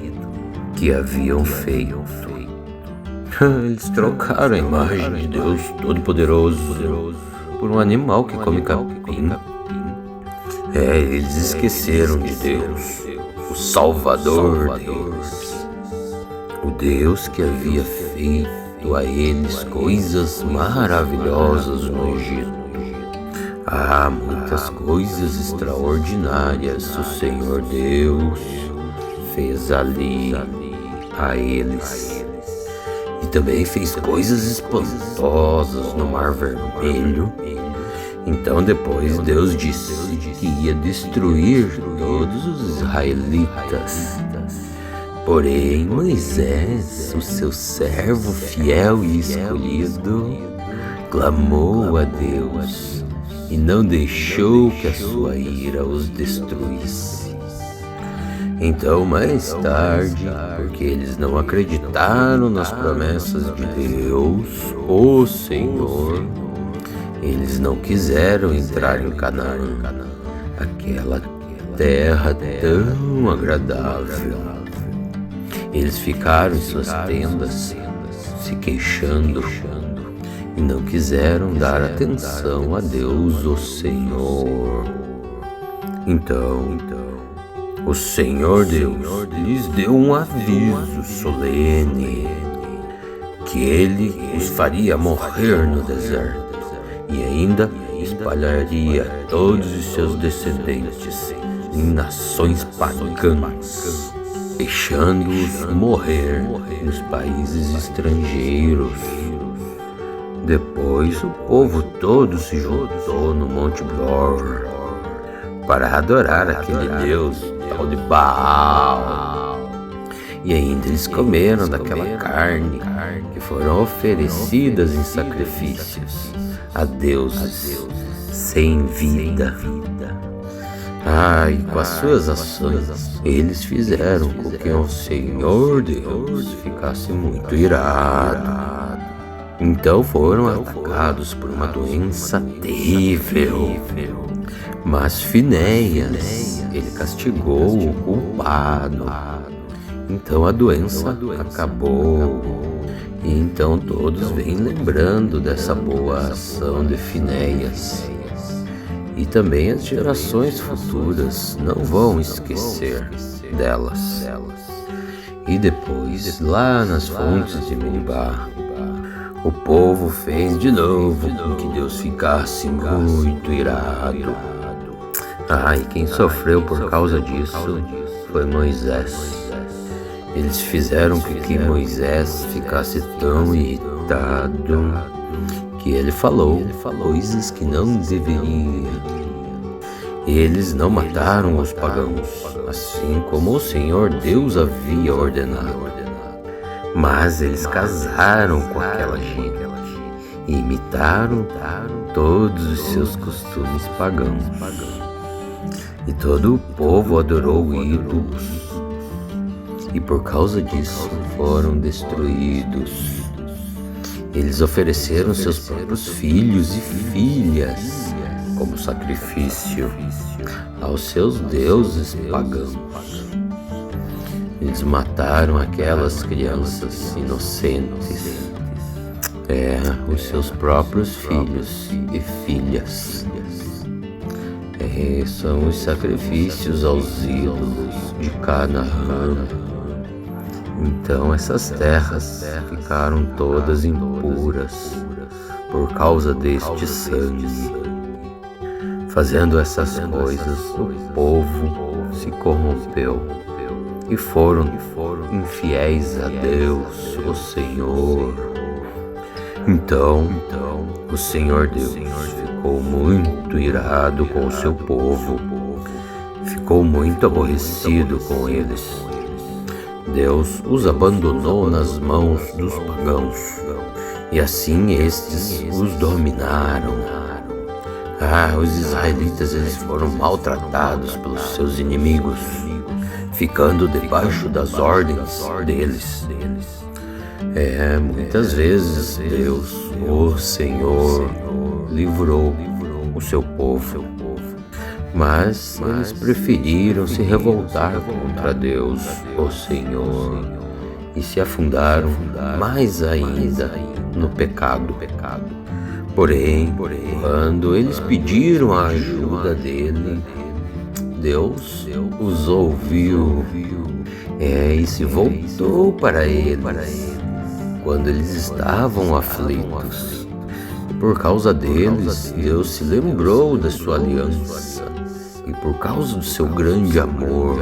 que haviam feito. Eles trocaram a imagem de Deus Todo-Poderoso por um animal que come capim. Eles esqueceram de Deus, o Salvador deles, o Deus que havia feito a eles coisas maravilhosas no Egito. Muitas coisas extraordinárias o Senhor Deus fez ali a eles. E também fez coisas espantosas no Mar Vermelho. Então depois Deus disse que ia destruir todos os israelitas. Porém Moisés, o seu servo fiel e escolhido, clamou a Deus e não deixou que a sua ira os destruísse. Então mais tarde, porque eles não acreditaram nas promessas de Deus, o Senhor, eles não quiseram entrar em Canaã, aquela terra tão agradável. Eles ficaram em suas tendas, se queixando, e não quiseram dar atenção a Deus, o Senhor. Então, o Senhor Deus lhes deu um aviso solene, que Ele os faria morrer no deserto e ainda espalharia todos os seus descendentes em nações pagãs, deixando-os morrer nos países estrangeiros. Depois o povo todo se juntou no Monte Dor para adorar aquele Deus tal de Baal. E ainda eles comeram daquela carne que foram oferecidas em sacrifícios a deuses sem vida. E com as suas ações eles fizeram com que o Senhor Deus ficasse muito irado. Então foram atacados por uma doença terrível. Mas Finéias, ele castigou o culpado. Então a doença acabou. E então todos vêm lembrando dessa boa ação de Finéias. E também as gerações futuras não vão esquecer delas. E depois, lá nas fontes de Meribá, O povo fez de novo com que Deus ficasse muito irado. E quem sofreu por causa disso foi Moisés. Eles fizeram com que Moisés ficasse tão irritado que ele falou coisas que não deveria. Eles não mataram os pagãos, assim como o Senhor Deus havia ordenado. Mas eles casaram com aquela gente e imitaram todos os seus costumes pagãos. E todo o povo adorou ídolos, e por causa disso foram destruídos. Eles ofereceram seus próprios filhos e filhas como sacrifício aos seus deuses pagãos. Eles mataram aquelas crianças inocentes, os seus próprios filhos e filhas. São os sacrifícios aos ídolos de Canaã. Então essas terras ficaram todas impuras por causa deste sangue. Fazendo essas coisas, o povo se corrompeu e foram infiéis a Deus, o Senhor. Então o Senhor Deus ficou muito irado com o seu povo, ficou muito aborrecido com eles. Deus os abandonou nas mãos dos pagãos, e assim estes os dominaram. Os israelitas eles foram maltratados pelos seus inimigos, ficando debaixo das ordens deles. Muitas vezes Deus, o Senhor, livrou o seu povo, mas eles preferiram se revoltar contra Deus, o Senhor, e se afundaram mais ainda no pecado. Porém, quando eles pediram a ajuda dele, Deus os ouviu e se voltou para eles quando eles estavam aflitos. E por causa deles, Deus se lembrou da sua aliança. E por causa do seu grande amor,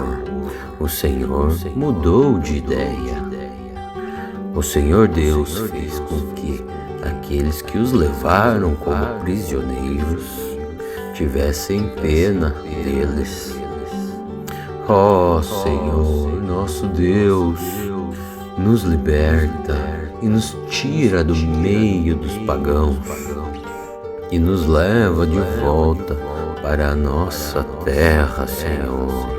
o Senhor mudou de ideia. O Senhor Deus fez com que aqueles que os levaram como prisioneiros tivessem pena deles. Senhor, nosso Deus, nos liberta e nos tira do meio dos pagãos e nos leva de volta para a nossa terra, Senhor.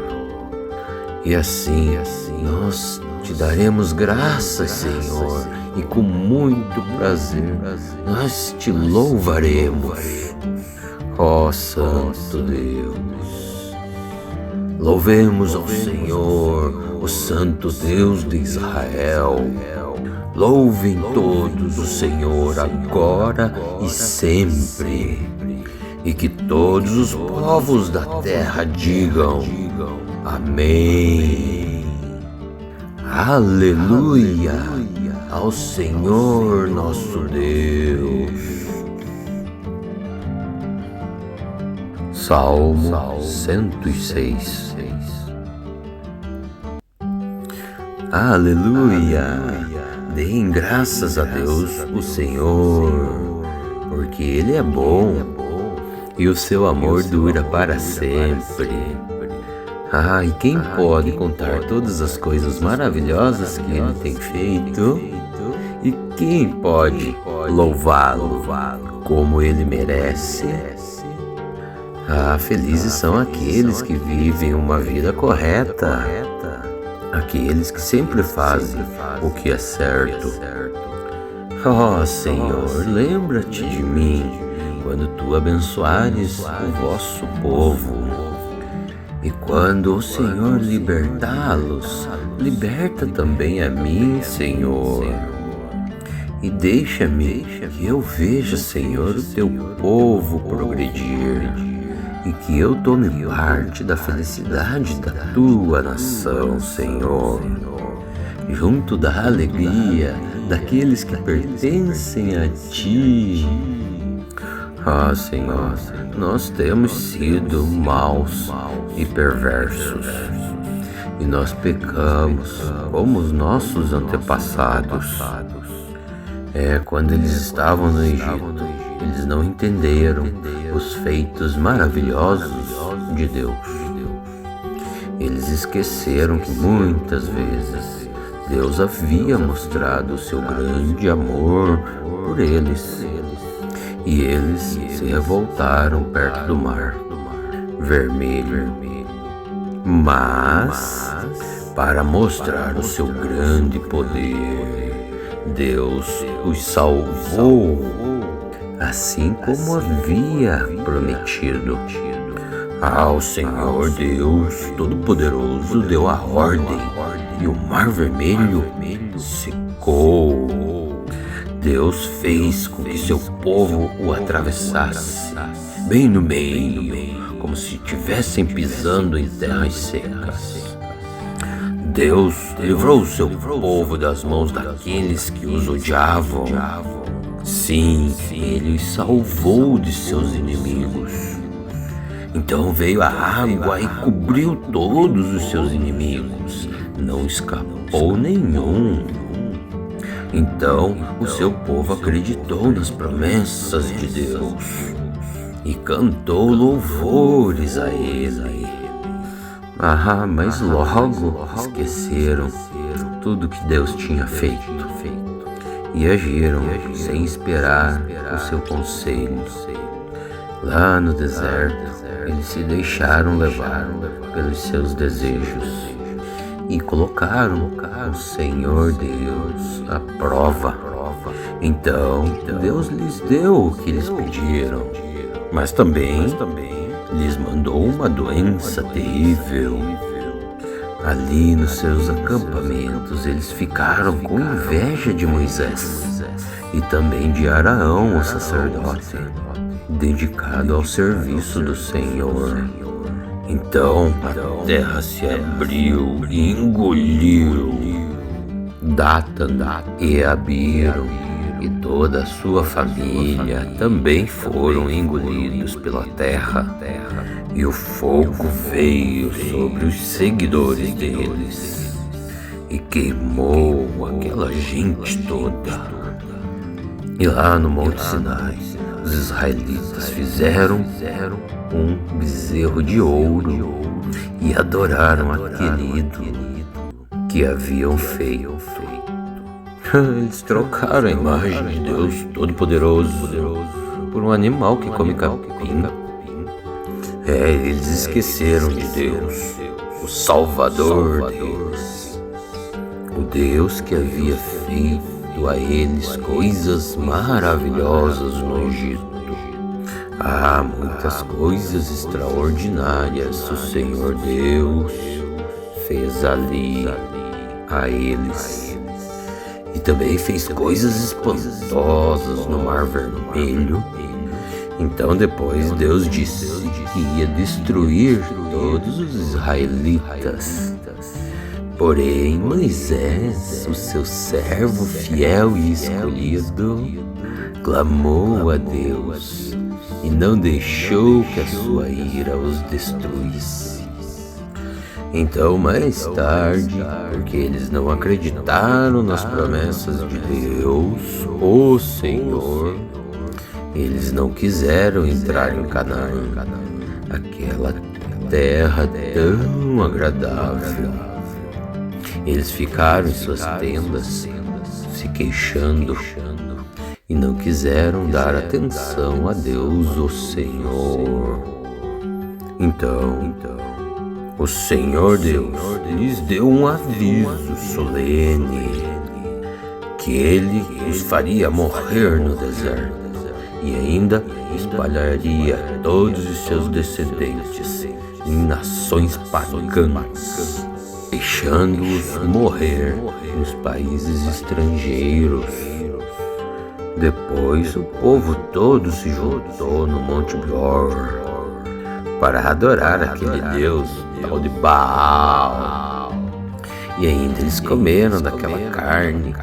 E assim nós te daremos graças, Senhor, e com muito prazer nós te louvaremos. Santo Deus, louvemos ao Senhor, o Santo Deus de Israel. Louvem todos o Senhor agora e sempre, e que todos os povos da terra digam amém. Aleluia ao Senhor nosso Deus. Salmo 106. Aleluia! Deem graças a Deus, o Senhor, porque Ele é bom e o seu amor dura para sempre. E quem pode contar todas as coisas maravilhosas que Ele tem feito? E quem pode louvá-lo como Ele merece? Felizes são aqueles que vivem uma vida correta, aqueles que sempre fazem o que é certo. Senhor, lembra-te de mim quando tu abençoares o vosso povo. E quando o Senhor libertá-los, liberta também a mim, Senhor. E deixa-me que eu veja, Senhor, o teu povo progredir, e que eu tome parte da felicidade da tua nação, Senhor, junto da alegria daqueles que pertencem a Ti. Ah, Senhor, nós temos sido maus e perversos, e nós pecamos como os nossos antepassados. Quando eles estavam no Egito, eles não entenderam os feitos maravilhosos de Deus. Eles esqueceram que muitas vezes Deus havia mostrado o seu grande amor por eles. E eles se revoltaram perto do mar vermelho. Mas, para mostrar o seu grande poder, Deus os salvou, assim como havia prometido. O Senhor Deus Todo-Poderoso deu a ordem e o mar vermelho secou. Deus fez com que seu povo o atravessasse, bem no meio, como se estivessem pisando em terras secas. Deus livrou o seu povo das mãos daqueles que os odiavam. Sim, Ele os salvou de seus inimigos. Então veio a água e cobriu todos os seus inimigos. Não escapou nenhum. Então o seu povo acreditou nas promessas de Deus e cantou louvores a Ele. Mas logo esqueceram tudo que Deus tinha feito e agiram sem esperar o seu conselho. Lá no deserto, eles se deixaram levar pelos seus desejos e colocaram o Senhor Deus à prova. Então Deus lhes deu o que eles pediram, mas também lhes mandou uma doença terrível. Ali nos seus acampamentos eles ficaram com inveja de Moisés e também de Araão, o sacerdote, dedicado ao serviço do Senhor. Então a terra se abriu e engoliu Datan e Abiram, e toda a sua família também foram engolidos pela terra, e o fogo veio sobre os seguidores deles e queimou aquela gente toda. E lá no Monte Sinai, os israelitas fizeram um bezerro de ouro e adoraram aquele ídolo que haviam feito. Eles trocaram a imagem de Deus Todo-Poderoso por um animal que come capim. Eles esqueceram de Deus, o Salvador deles, o Deus que havia feito a eles coisas maravilhosas no Egito. Muitas coisas extraordinárias o Senhor Deus fez ali a eles. E também fez coisas espantosas no Mar Vermelho. Então depois Deus disse que ia destruir todos os israelitas. Porém Moisés, o seu servo fiel e escolhido, clamou a Deus e não deixou que a sua ira os destruísse. Então mais tarde, porque eles não acreditaram nas promessas de Deus, o Senhor, eles não quiseram entrar em Canaã, aquela terra tão agradável. Eles ficaram em suas tendas, se queixando, e não quiseram dar atenção a Deus, o Senhor. Então, o Senhor Deus lhes deu um aviso solene, que Ele os faria morrer no deserto e ainda espalharia todos os seus descendentes em nações pagãs, deixando-os morrer nos países estrangeiros. Depois o povo todo se juntou no Monte Bor para adorar aquele Deus tal de Baal. E ainda eles comeram daquela carne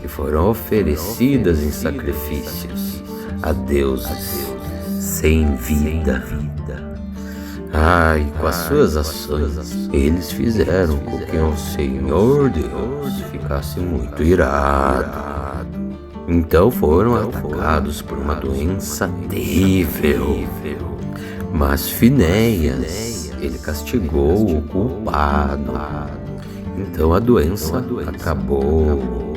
que foram oferecidas em sacrifícios a deuses sem vida. E com as suas ações, eles fizeram com que o Senhor Deus ficasse muito irado. Então foram atacados por uma doença terrível. Mas Finéias, ele castigou o culpado. Então a doença acabou.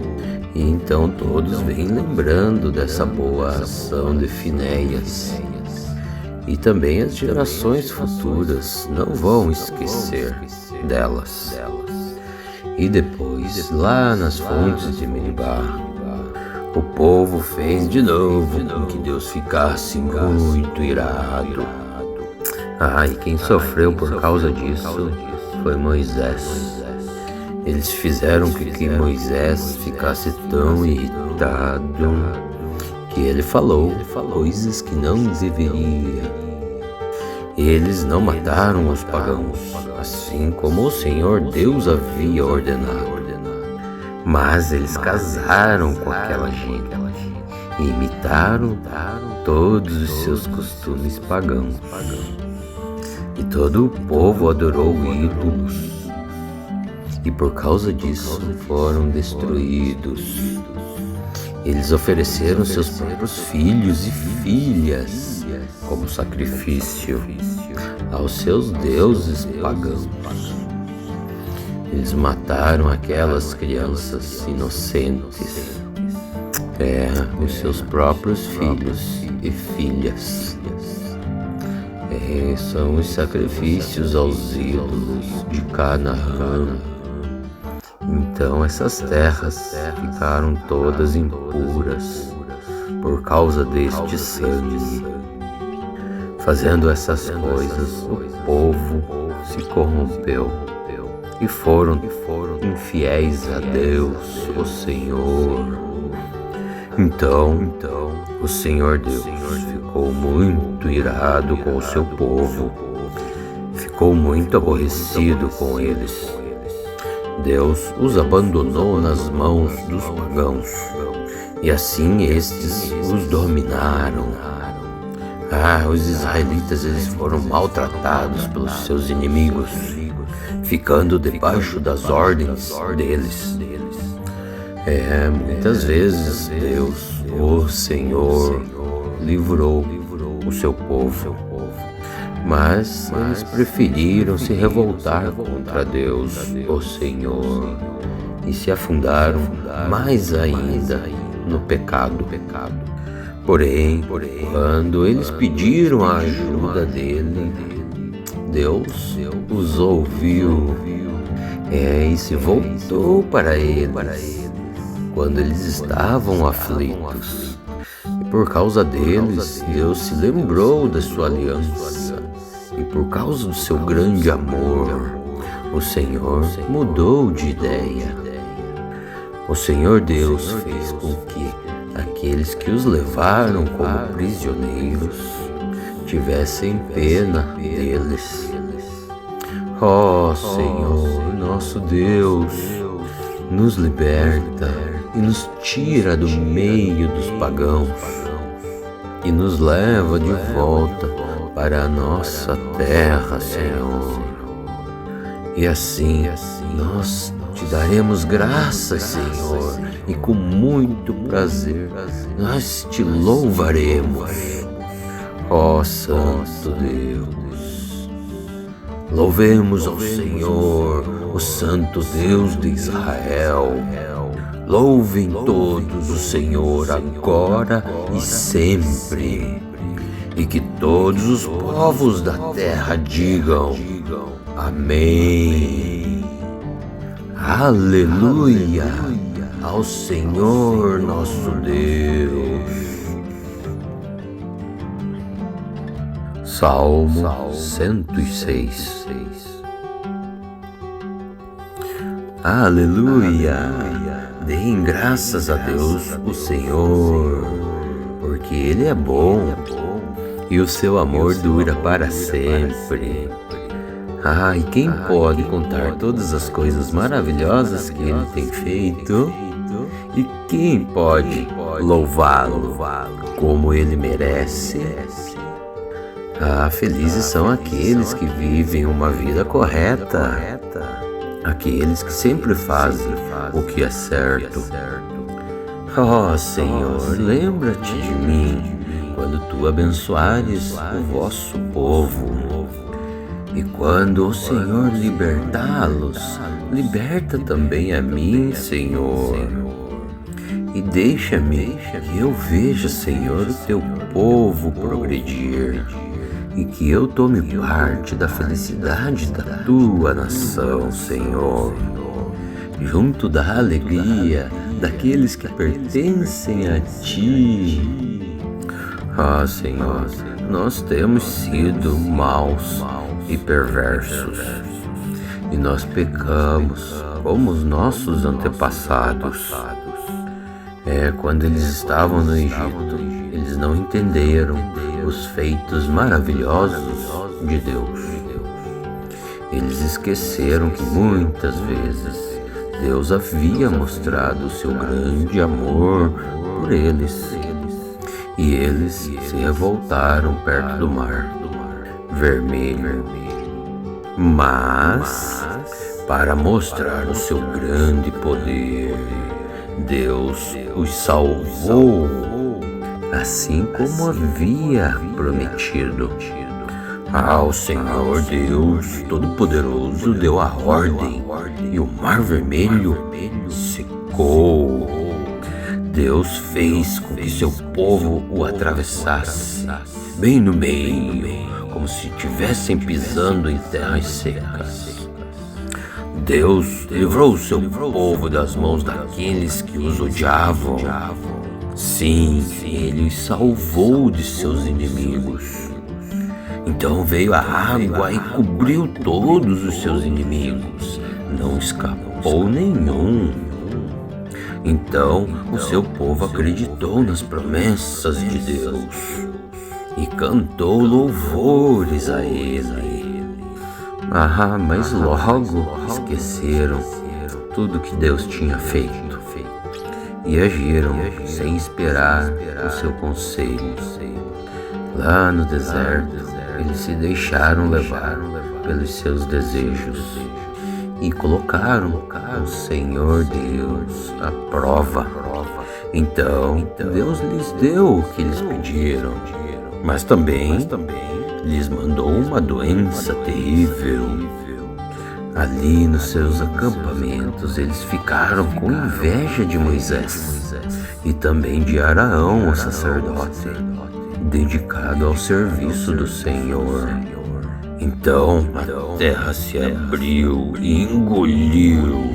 E então todos vêm lembrando dessa boa ação de Finéias. E também as gerações futuras não vão esquecer delas. E depois, lá nas fontes de Meribá, o povo fez de novo com que Deus ficasse muito irado. E quem sofreu por causa disso foi Moisés. Eles fizeram com que Moisés ficasse tão irritado que ele falou coisas que não deveria. Eles não mataram os pagãos, assim como o Senhor Deus havia ordenado. Mas eles casaram com aquela gente e imitaram todos os seus costumes pagãos. E todo o povo adorou ídolos. E por causa disso foram destruídos. Eles ofereceram seus próprios filhos e filhas como sacrifício aos seus deuses pagãos. Eles mataram aquelas crianças inocentes, os seus próprios filhos e filhas. São os sacrifícios aos ídolos de Canaã. Então essas terras ficaram todas impuras por causa deste sangue. Fazendo essas coisas, o povo se corrompeu e foram infiéis a Deus, o Senhor. Então o Senhor Deus ficou muito irado com o seu povo, ficou muito aborrecido com eles. Deus os abandonou nas mãos dos pagãos, e assim estes os dominaram. Os israelitas eles foram maltratados pelos seus inimigos, ficando debaixo das ordens deles. Muitas vezes Deus, o Senhor, livrou o seu povo, mas eles preferiram se revoltar contra Deus, o Senhor, e se afundaram mais ainda no pecado. Porém, quando eles pediram a ajuda dele, Deus os ouviu e se voltou para eles quando eles estavam aflitos. E por causa deles, Deus se lembrou da sua aliança. E por causa do seu grande amor, o Senhor mudou de ideia. O Senhor Deus fez com que aqueles que os levaram como prisioneiros tivessem pena deles. Senhor, nosso Deus, nos liberta e nos tira do meio dos pagãos e nos leva de volta para a nossa terra, Senhor. E assim nós te daremos graças, Senhor, e com muito prazer nós te louvaremos. Santo Deus, louvemos ao Senhor, o Santo Deus de Israel. Louvem todos o Senhor agora e sempre. E que todos os povos da terra digam amém. Aleluia ao Senhor nosso Deus. Salmo 106. Aleluia! Deem graças a Deus, o Senhor, porque Ele é bom e o seu amor dura para sempre. E quem pode contar todas as coisas maravilhosas que ele tem feito? E quem pode louvá-lo como ele merece? Felizes são aqueles que vivem uma vida correta, aqueles que sempre fazem o que é certo. Senhor, lembra-te de mim quando tu abençoares o vosso povo. E quando o Senhor libertá-los, liberta também a mim, Senhor. E deixa-me que eu veja, Senhor, o teu povo progredir, e que eu tome parte da felicidade da tua nação, Senhor, junto da alegria daqueles que pertencem a ti. Senhor, nós temos sido maus e perversos, e nós pecamos como os nossos antepassados. Quando eles estavam no Egito, eles não entenderam os feitos maravilhosos de Deus. Eles esqueceram que muitas vezes Deus havia mostrado o seu grande amor por eles, e eles se revoltaram perto do mar Vermelho. Mas, para mostrar o seu grande poder, Deus os salvou, assim como havia prometido. O Senhor Deus Todo-Poderoso deu a ordem e o Mar Vermelho secou. Deus fez com que seu povo o atravessasse bem no meio, como se estivessem pisando em terras secas. Deus livrou o seu povo das mãos daqueles que os odiavam. Sim, ele os salvou de seus inimigos. Então veio a água e cobriu todos os seus inimigos. Não escapou nenhum. Então o seu povo acreditou nas promessas de Deus e cantou louvores a Ele. Mas logo esqueceram tudo que Deus tinha feito e agiram sem esperar o seu conselho. Lá no deserto, eles se deixaram levar pelos seus desejos e colocaram o Senhor Deus à prova. Então Deus lhes deu o que eles pediram, mas também lhes mandou uma doença terrível. Ali nos seus acampamentos eles ficaram com inveja de Moisés e também de Araão, o sacerdote, dedicado ao serviço do Senhor. Então a terra se abriu e engoliu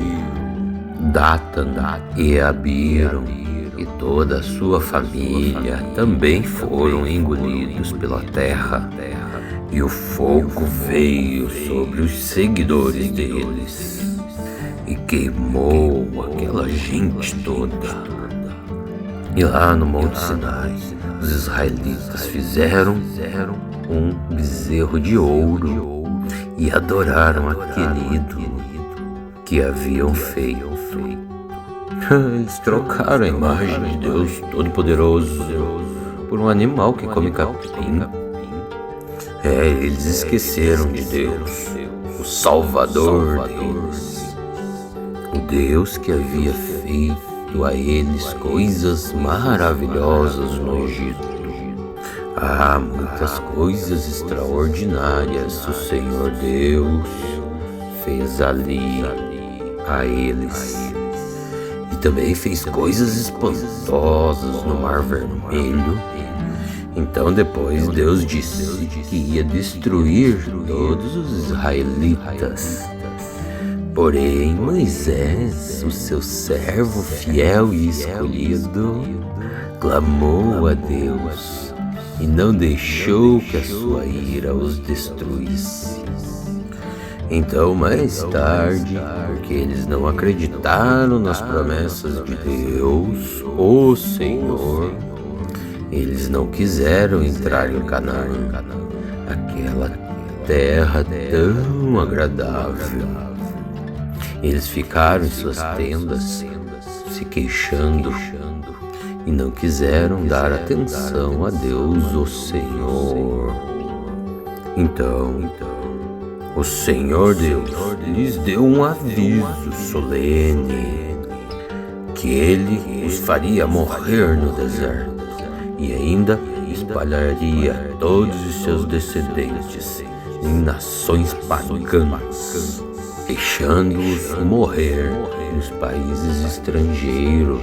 Datan e Abiram, e toda a sua família também foram engolidos pela terra, e o fogo veio sobre os seguidores deles e queimou aquela gente toda. E lá no Monte Sinai, os israelitas fizeram um bezerro de ouro e adoraram aquele ídolo que haviam feito. Eles trocaram a imagem de Deus Todo-Poderoso por um animal que come capim. Eles esqueceram de Deus, o Salvador deles, o Deus que havia feito a eles coisas maravilhosas no Egito. Muitas coisas extraordinárias o Senhor Deus fez ali a eles. E também fez coisas espantosas no Mar Vermelho. Então depois Deus disse que ia destruir todos os israelitas. Porém Moisés, o seu servo fiel e escolhido, clamou a Deus e não deixou que a sua ira os destruísse. Então mais tarde, porque eles não acreditaram nas promessas de Deus, o Senhor, eles não quiseram entrar em Canaã, aquela terra tão agradável. Eles ficaram em suas tendas, se queixando, e não quiseram dar atenção a Deus, o Senhor. Então, o Senhor Deus lhes deu um aviso solene, que Ele os faria morrer no deserto, e ainda espalharia todos os seus descendentes em nações pagãs, deixando-os morrer nos países estrangeiros.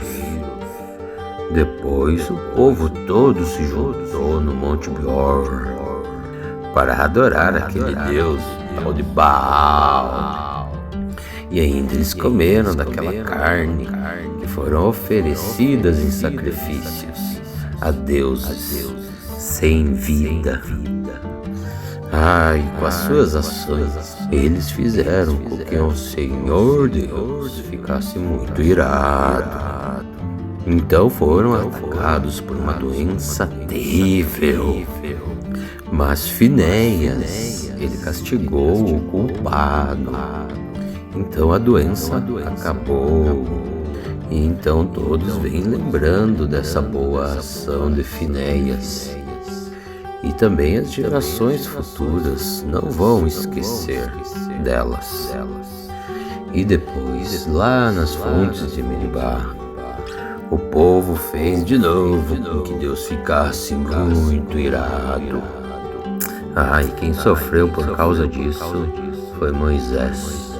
Depois o povo todo se juntou no Monte Peor para adorar aquele Deus tal de Baal. E ainda eles comeram daquela carne que foram oferecidas em sacrifícios a deuses sem vida. Com as suas ações, eles fizeram com que o Senhor Deus ficasse muito irado. Então foram atacados por uma doença terrível. Mas Finéias, ele castigou o culpado. Então a doença acabou. E então todos vêm lembrando dessa boa ação de Finéias. E também as gerações futuras não vão esquecer delas. E depois, lá nas fontes de Meribá, o povo fez de novo com que Deus ficasse muito irado. E quem sofreu por causa disso foi Moisés.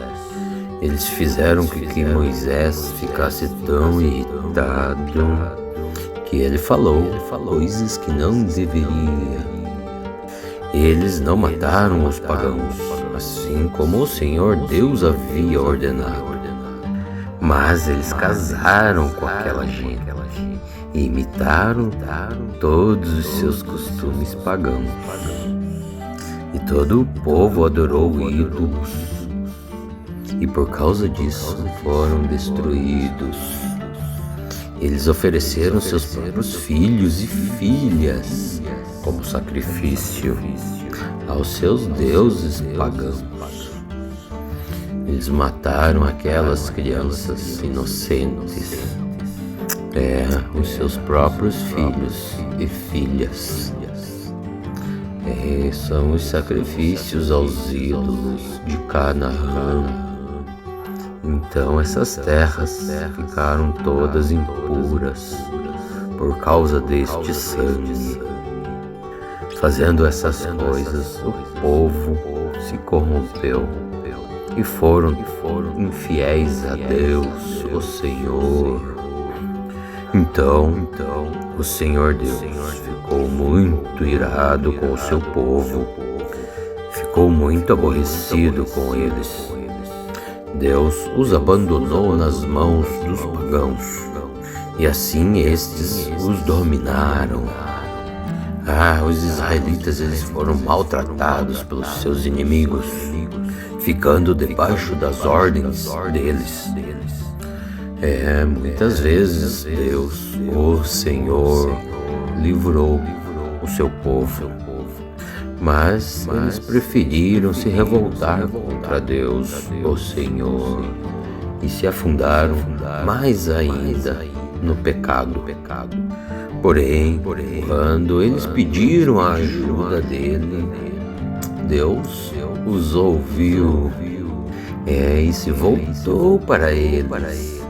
Eles fizeram com que Moisés ficasse tão irritado que ele falou coisas que não deveria. Eles não mataram os pagãos, assim como o Senhor Deus havia ordenado. Mas eles casaram com aquela gente e imitaram todos os seus costumes pagãos. E todo o povo adorou ídolos, e por causa disso foram destruídos. Eles ofereceram seus próprios filhos e filhas como sacrifício aos seus deuses pagãos. Eles mataram aquelas crianças inocentes, os seus próprios filhos e filhas. São os sacrifícios aos ídolos de Canaã. Então essas terras ficaram todas impuras por causa deste sangue. Fazendo essas coisas, o povo se corrompeu e foram infiéis a Deus, o Senhor. Então o Senhor Deus ficou muito irado com o seu povo, ficou muito aborrecido com eles. Deus os abandonou nas mãos dos pagãos, e assim estes os dominaram. Os israelitas eles foram maltratados pelos seus inimigos, ficando debaixo das ordens deles. Muitas vezes Deus, o Senhor, livrou o seu povo, mas eles preferiram se revoltar contra Deus, o Senhor, e se afundaram mais ainda no pecado. Porém, quando eles pediram a ajuda dele, Deus os ouviu e se voltou para eles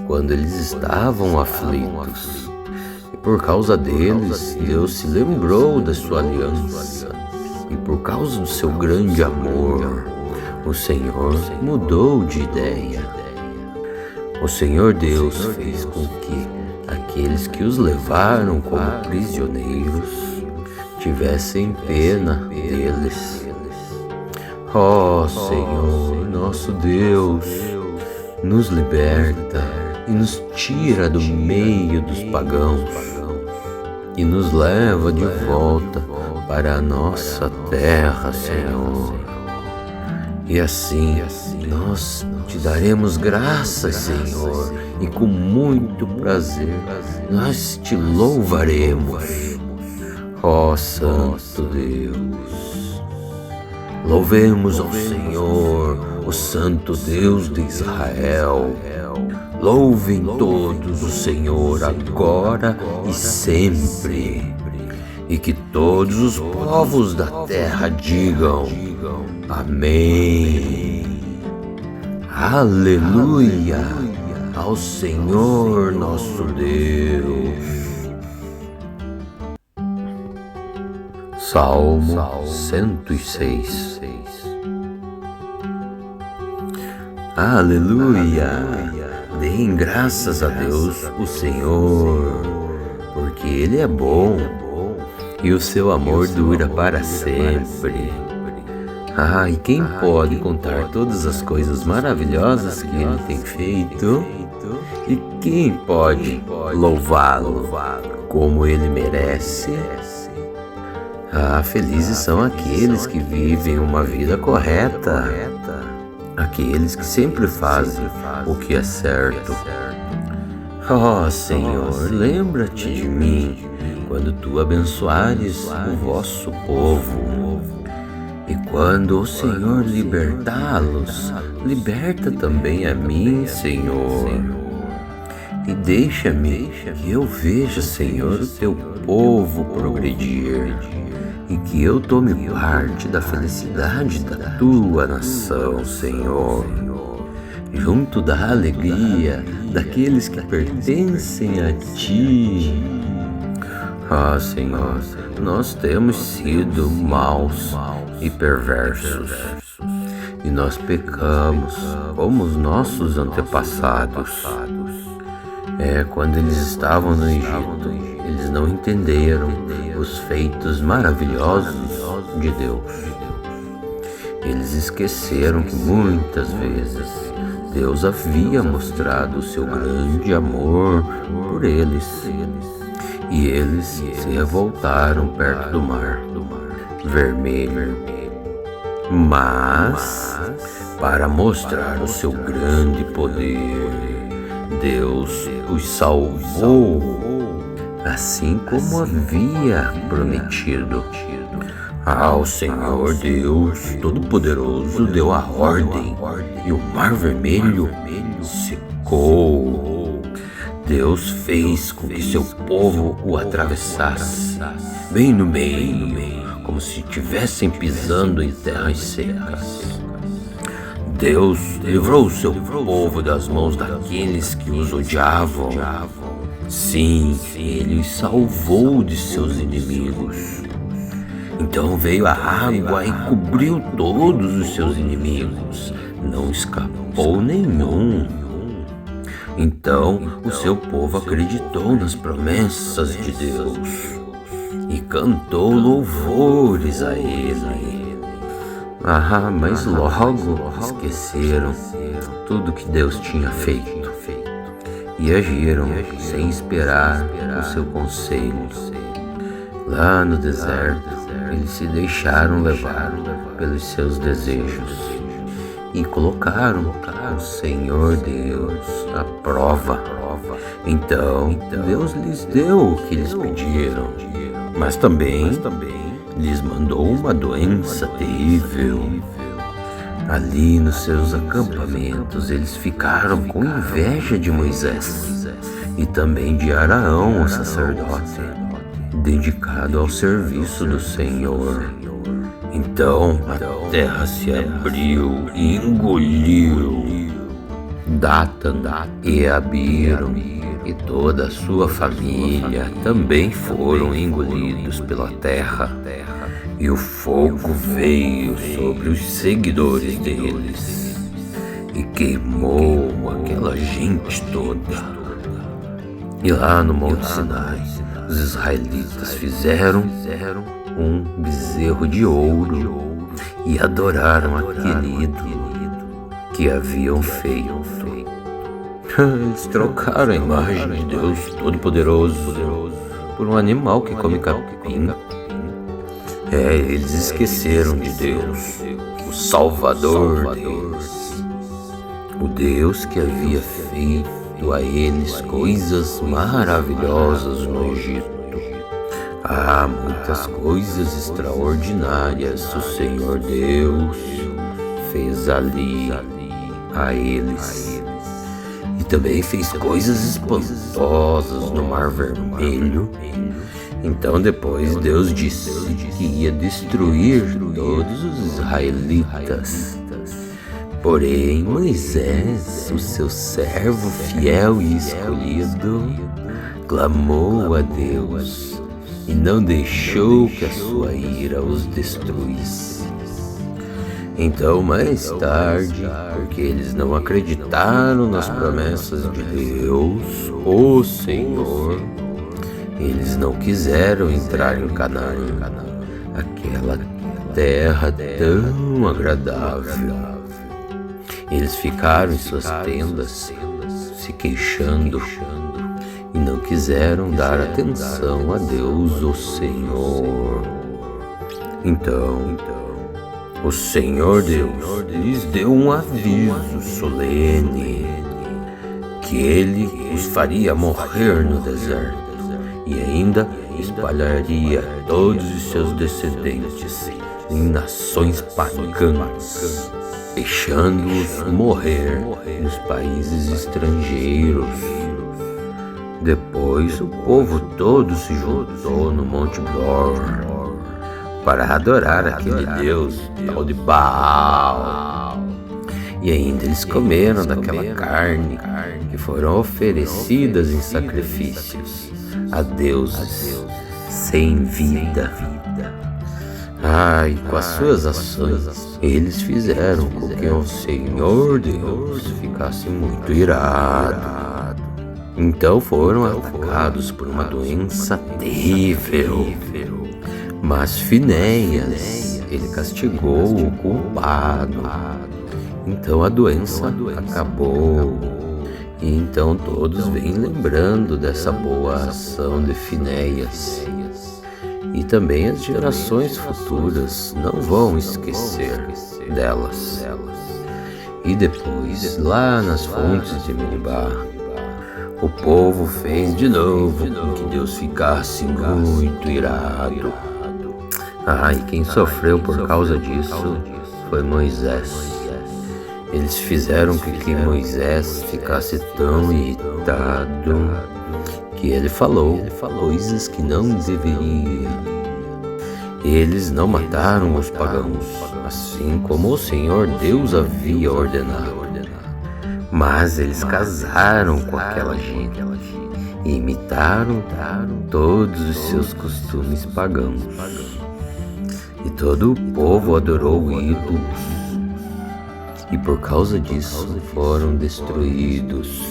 quando eles estavam aflitos. E por causa deles, Deus se lembrou da sua aliança. E por causa do seu grande amor, o Senhor mudou de ideia. O Senhor Deus fez com que aqueles que os levaram como prisioneiros tivessem pena deles. Senhor, nosso Deus, nos liberta e nos tira do meio dos pagãos e nos leva de volta para a nossa terra, Senhor. E assim nós te daremos graças, Senhor, e com muito prazer nós te louvaremos, ó Santo Deus. Louvemos ao Senhor, o Santo Deus de Israel. Louvem todos o Senhor agora e sempre. E que todos os povos da terra digam: Amém. Aleluia ao Senhor nosso Deus. Salmo 106. Aleluia! Deem graças a Deus, o Senhor, porque Ele é bom e o seu amor dura para sempre. E quem pode contar todas as coisas maravilhosas que Ele tem feito? E quem pode louvá-lo como Ele merece? Felizes são aqueles que vivem uma vida correta, aqueles que sempre fazem o que é certo. Senhor, lembra-te de mim quando tu abençoares o vosso povo. E quando o Senhor libertá-los, liberta também a mim, Senhor. E deixa-me que eu veja, Senhor, o teu povo progredir, e que eu tome parte da felicidade da tua nação, Senhor, junto da alegria daqueles que pertencem a ti. Senhor, nós temos sido maus e perversos, e nós pecamos como os nossos antepassados. Quando eles estavam no Egito, eles não entenderam os feitos maravilhosos de Deus. Eles esqueceram que muitas vezes Deus havia mostrado o seu grande amor por eles. E eles se revoltaram perto do mar vermelho. Mas, para mostrar o seu grande poder, Deus os salvou, assim como havia prometido. O Senhor Deus Todo-Poderoso deu a ordem e o mar vermelho secou. Deus fez com que seu povo o atravessasse bem no meio, como se estivessem pisando em terras secas. Deus livrou o seu povo das mãos daqueles que os odiavam. Sim, Ele os salvou de seus inimigos. Então veio a água e cobriu todos os seus inimigos. Não escapou nenhum. Então o seu povo acreditou nas promessas de Deus e cantou louvores a Ele. Mas logo esqueceram tudo que Deus tinha feito e agiram sem esperar o seu conselho. Lá no deserto, eles se deixaram levar pelos seus desejos e colocaram o Senhor Deus à prova. Então Deus lhes deu o que eles pediram, mas também lhes mandou uma doença terrível. Ali nos seus acampamentos eles ficaram com inveja de Moisés e também de Araão, o sacerdote, dedicado ao serviço do Senhor. Então a terra se abriu e engoliu Datan e Abiram e toda a sua família também foram engolidos pela terra. E o fogo veio sobre os seguidores deles e queimou aquela gente toda. E lá no Monte Sinai, os israelitas fizeram um bezerro de ouro e adoraram aquele ídolo que haviam feito. Eles trocaram a imagem de Deus Todo-Poderoso por um animal que come capim. Eles esqueceram de Deus, o Salvador deles, o Deus que havia feito a eles coisas maravilhosas no Egito. Muitas coisas extraordinárias o Senhor Deus fez ali a eles. E também fez coisas espantosas no Mar Vermelho. Então depois Deus disse que ia destruir todos os israelitas. Porém Moisés, o seu servo fiel e escolhido, clamou a Deus e não deixou que a sua ira os destruísse. Então mais tarde, porque eles não acreditaram nas promessas de Deus, o Senhor, eles não quiseram entrar em Canaã, aquela terra tão agradável. Eles ficaram em suas tendas, se queixando, e não quiseram dar atenção a Deus, o Senhor. Então, o Senhor Deus lhes deu um aviso solene, que Ele os faria morrer no deserto, e ainda espalharia todos os seus descendentes em nações pagãs, deixando-os morrer nos países estrangeiros. Depois o povo todo se juntou no Monte Dor para adorar aquele Deus tal de Baal. E ainda eles comeram daquela carne que foram oferecidas em sacrifícios a deuses sem vida. E com as suas ações, eles fizeram com que o Senhor Deus ficasse muito irado. Então foram atacados por uma doença terrível. Mas Finéias, ele castigou o culpado. Então a doença acabou. E então todos vêm lembrando dessa boa ação de Finéias. E também as gerações futuras não vão esquecer delas. E depois, lá nas fontes de Meribá, o povo fez de novo com que Deus ficasse muito irado. E quem sofreu por causa disso foi Moisés. Eles fizeram com que Moisés ficasse tão irritado que ele falou coisas que não deveria. Eles não mataram os pagãos, assim como o Senhor Deus havia ordenado. Mas eles casaram com aquela gente e imitaram todos os seus costumes pagãos. E todo o povo adorou ídolos. E por causa disso foram destruídos.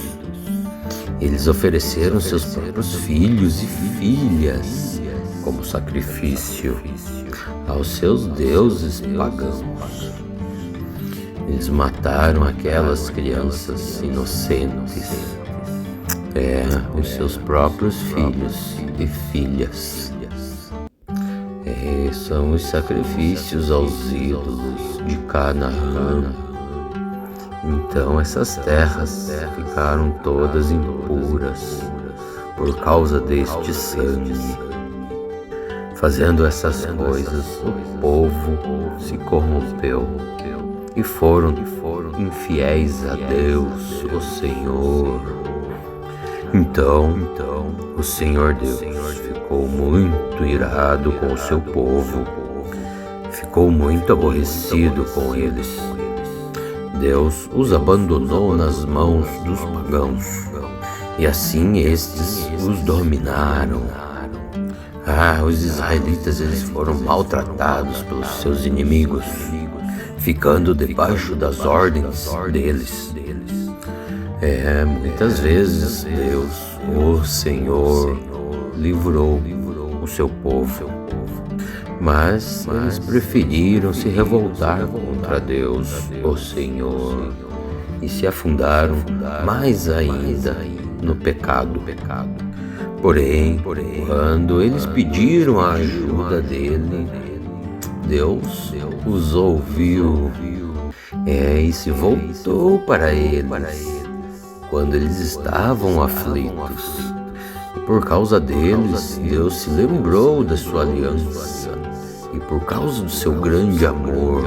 Eles ofereceram seus próprios filhos e filhas como sacrifício aos seus deuses pagãos. Eles mataram aquelas crianças inocentes, os seus próprios filhos e filhas. São os sacrifícios aos ídolos de Canaã. Então essas terras ficaram todas impuras por causa deste sangue. Fazendo essas coisas, o povo se corrompeu e foram infiéis a Deus, o Senhor. Então o Senhor Deus ficou muito irado com o seu povo, ficou muito aborrecido com eles. Deus os abandonou nas mãos dos pagãos, e assim estes os dominaram. Os israelitas, eles foram maltratados pelos seus inimigos, ficando debaixo das ordens deles. Muitas vezes Deus, o Senhor, livrou o seu povo, mas eles preferiram se revoltar contra Deus, o Senhor, e se afundaram mais ainda no pecado. Porém, quando eles pediram a ajuda dele, Deus os ouviu e se voltou para eles quando eles estavam aflitos. Por causa deles, Deus se lembrou da sua aliança. E por causa do seu grande amor,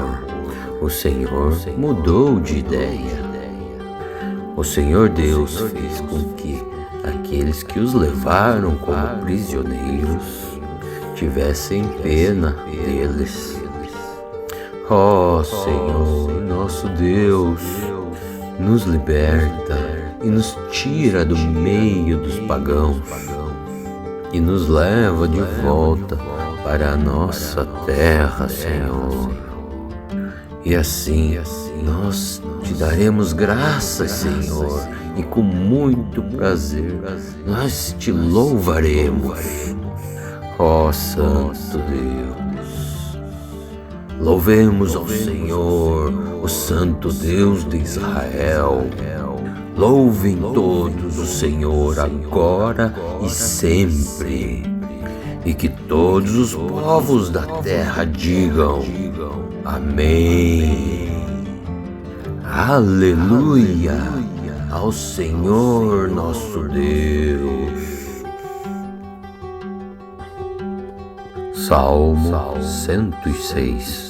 o Senhor mudou de ideia. O Senhor Deus fez com que aqueles que os levaram como prisioneiros tivessem pena deles. Ó Senhor, nosso Deus, nos liberta e nos tira do meio dos pagãos e nos leva de volta para a nossa terra, Senhor. E assim nós te daremos graças, Senhor, e com muito prazer nós te louvaremos, ó Santo Deus. Louvemos ao Senhor, o Santo Deus de Israel. Louvem todos o Senhor agora e sempre. E que todos os povos da terra digam: Amém. Aleluia ao Senhor nosso Deus. Salmo 106.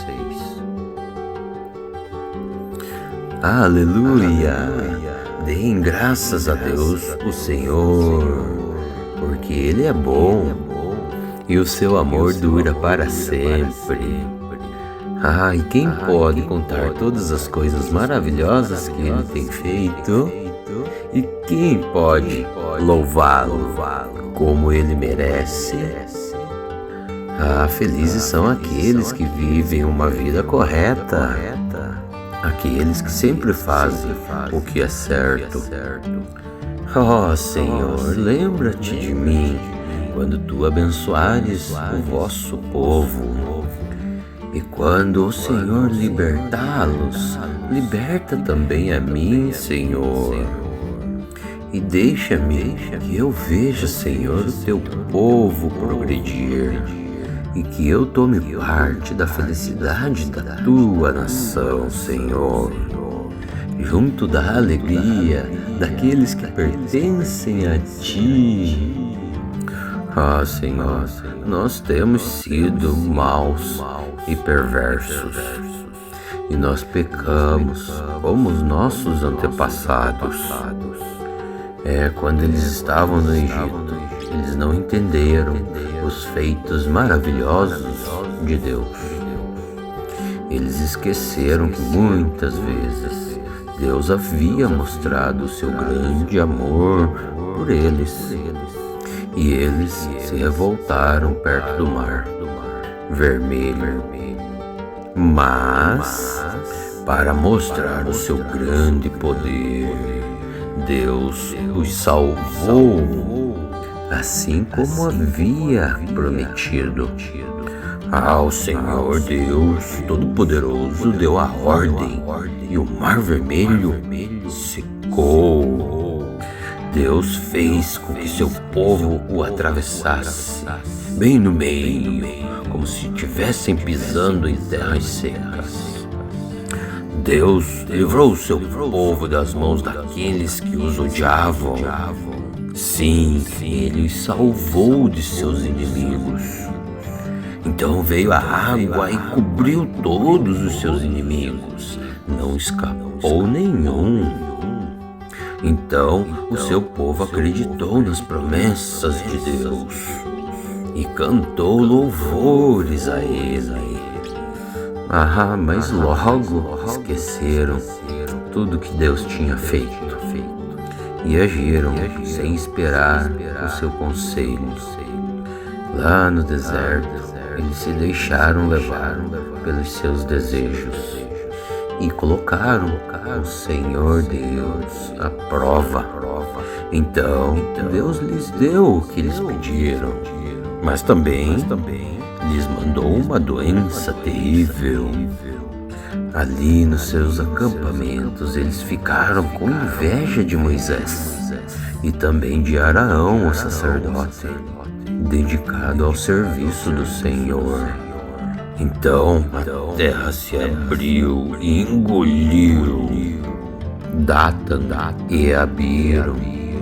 Aleluia. Deem graças a Deus, o Senhor, porque Ele é bom e o seu amor dura para sempre. E quem pode contar todas as coisas maravilhosas que Ele tem feito? E quem pode louvá-lo como Ele merece? Felizes são aqueles que vivem uma vida correta, aqueles que sempre fazem o que é certo. Ó Senhor, lembra-te de mim quando tu abençoares o vosso povo. E quando o Senhor libertá-los, liberta também a mim, Senhor. E deixa-me que eu veja, Senhor, o teu povo progredir, e que eu tome parte da felicidade da tua nação, Senhor, junto da alegria daqueles que pertencem a ti. Senhor, nós temos sido maus e perversos, e nós pecamos como os nossos antepassados. Quando eles estavam no Egito, eles não entenderam os feitos maravilhosos de Deus. Eles esqueceram que muitas vezes Deus havia mostrado o seu grande amor por eles. E eles se revoltaram perto do mar vermelho. Mas, para mostrar o seu grande poder, Deus os salvou, assim como havia prometido. O Senhor Deus Todo-Poderoso deu a ordem e o mar vermelho secou. Deus fez com que seu povo o atravessasse bem no meio, como se estivessem pisando em terras secas. Deus livrou o seu povo das mãos daqueles que os odiavam. Sim, Ele os salvou de seus inimigos. Então veio a água e cobriu todos os seus inimigos. Não escapou nenhum. Então o seu povo acreditou nas promessas de Deus e cantou louvores a Ele. Mas logo esqueceram tudo que Deus tinha feito e agiram sem esperar o seu conselho. Lá no deserto, eles se deixaram levar pelos seus desejos e colocaram o Senhor Deus à prova. Então Deus lhes deu o que eles pediram, mas também lhes mandou uma doença terrível. Ali nos seus acampamentos eles ficaram com inveja de Moisés e também de Arão, o sacerdote, dedicado ao serviço do Senhor. Então a terra se abriu e engoliu Datan e Abiram,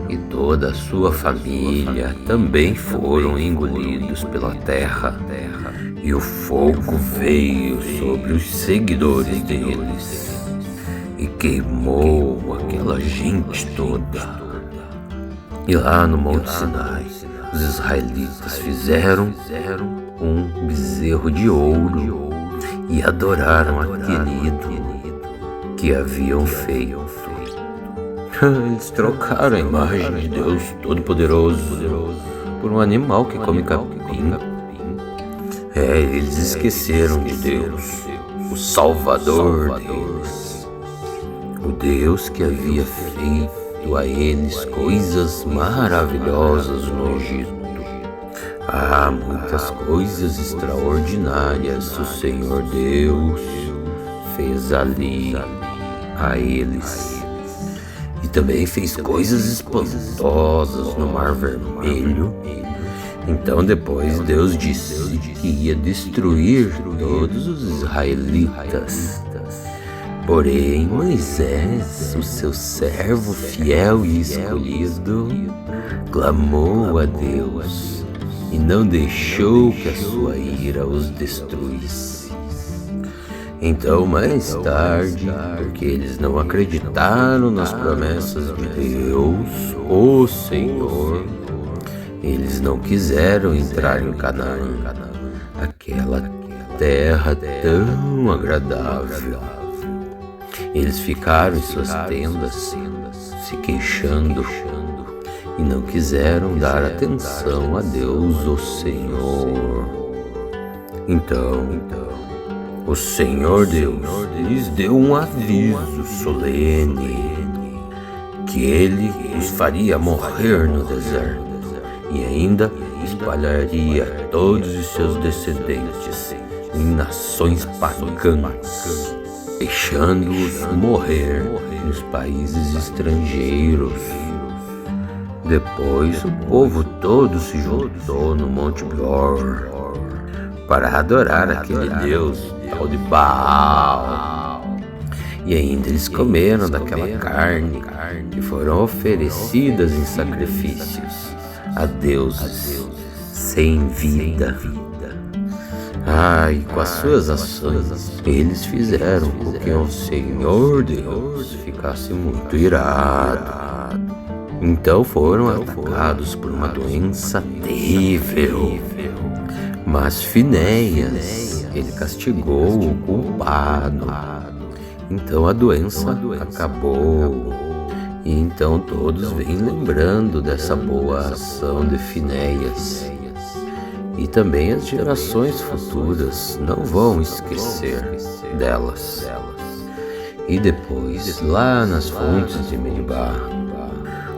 e toda a sua família também foram engolidos pela terra, e o fogo veio sobre os seguidores deles e queimou aquela gente toda. E lá no Monte Sinai, os israelitas fizeram um bezerro de ouro e adoraram aquele ídolo que haviam feito. Eles trocaram a imagem de Deus Todo-Poderoso por um animal que come capim. Eles esqueceram de Deus, o Salvador deles, o Deus que havia feito a eles coisas maravilhosas no Egito. Muitas coisas extraordinárias o Senhor Deus fez ali a eles. E também fez coisas espantosas no Mar Vermelho. Então depois Deus disse que ia destruir todos os israelitas. Porém Moisés, o seu servo fiel e escolhido, clamou a Deus e não deixou que a sua ira os destruísse. Então mais tarde, porque eles não acreditaram nas promessas de Deus, o Senhor, eles não quiseram entrar em Canaã, aquela terra tão agradável. Eles ficaram em suas tendas, se queixando, e não quiseram dar atenção a Deus, o Senhor. Então, o Senhor Deus lhes deu um aviso solene que Ele os faria morrer no deserto e ainda espalharia todos os seus descendentes em nações pagãs, deixando-os morrer nos países estrangeiros. Depois o povo todo se juntou no Monte Pior para adorar aquele Deus tal de Baal. E ainda eles comeram daquela carne que foram oferecidas em sacrifícios a deuses sem vida. E com as suas ações eles fizeram com que o Senhor Deus ficasse muito irado. Então foram atacados por uma doença terrível. Mas Finéias, ele castigou o culpado. Então a doença acabou. E então todos vêm lembrando dessa boa ação de Finéias. E também as gerações futuras não vão esquecer delas. E depois, lá nas fontes de Meribá,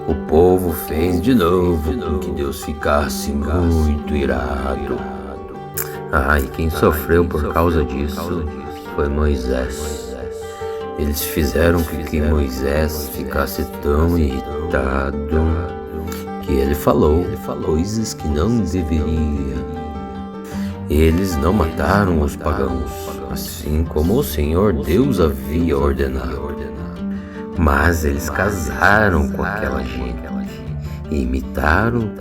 o povo fez de novo com que Deus ficasse muito irado. E quem sofreu por causa disso foi Moisés. Eles fizeram com que Moisés ficasse tão irritado que ele falou coisas que não deveria. Eles não mataram os pagãos, assim como o Senhor Deus havia ordenado. Mas eles casaram com aquela gente e imitaram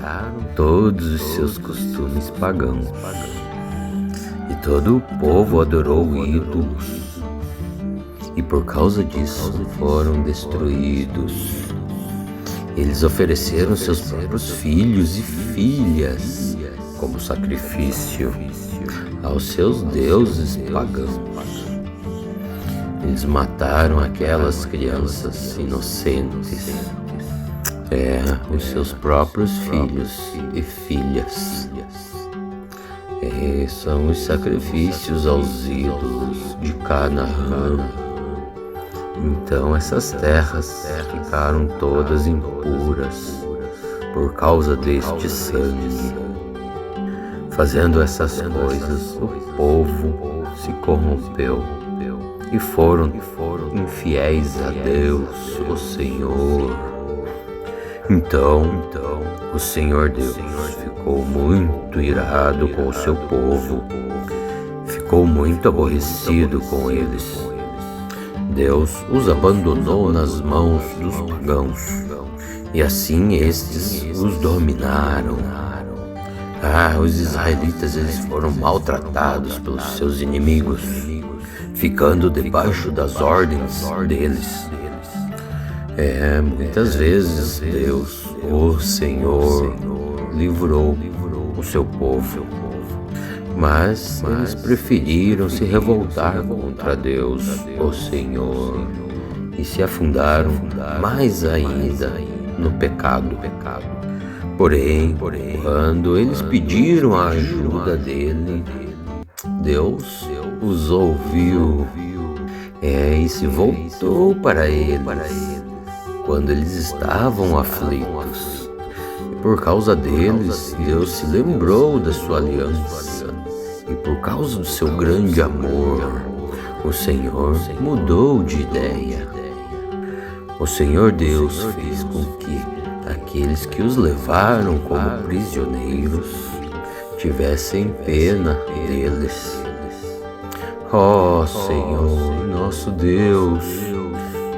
todos os seus costumes pagãos. E todo o povo adorou ídolos, e por causa disso foram destruídos. Eles ofereceram seus próprios filhos e filhas como sacrifício aos seus deuses pagãos. Eles mataram aquelas crianças inocentes, os seus próprios filhos e filhas. São os sacrifícios aos ídolos de Canaã. Então essas terras ficaram todas impuras por causa deste sangue. Fazendo essas coisas, o povo se corrompeu e foram infiéis a Deus, o Senhor. Então o Senhor Deus ficou muito irado com o seu povo, ficou muito aborrecido com eles. Deus os abandonou nas mãos dos pagãos e assim estes os dominaram. Os israelitas eles foram maltratados pelos seus inimigos, ficando debaixo das ordens deles. Muitas vezes Deus, o Senhor, livrou o seu povo, mas eles preferiram se revoltar contra Deus, o Senhor, e se afundaram mais ainda no pecado. Porém, quando eles pediram a ajuda dele, Deus os ouviu e se voltou para eles quando eles estavam aflitos. E por causa deles, Deus se lembrou da sua aliança. E por causa do seu grande amor, o Senhor mudou de ideia. O Senhor Deus fez com que aqueles que os levaram como prisioneiros tivessem pena deles. Ó Senhor, nosso Deus,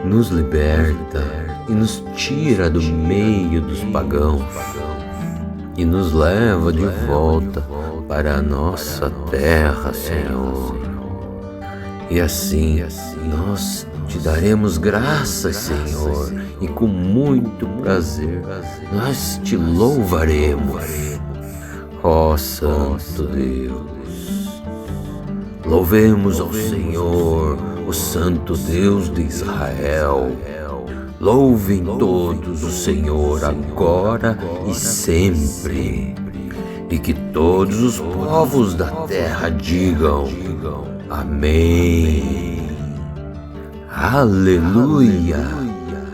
nos liberta e nos tira do meio dos pagãos e nos leva de volta para a nossa terra, Senhor. E assim nós te daremos graças, Senhor, e com muito prazer nós te louvaremos. Ó Santo Deus, louvemos ao Senhor, o Santo Deus de Israel. Louvem todos o Senhor agora e sempre, e que todos os povos da terra digam amém. Aleluia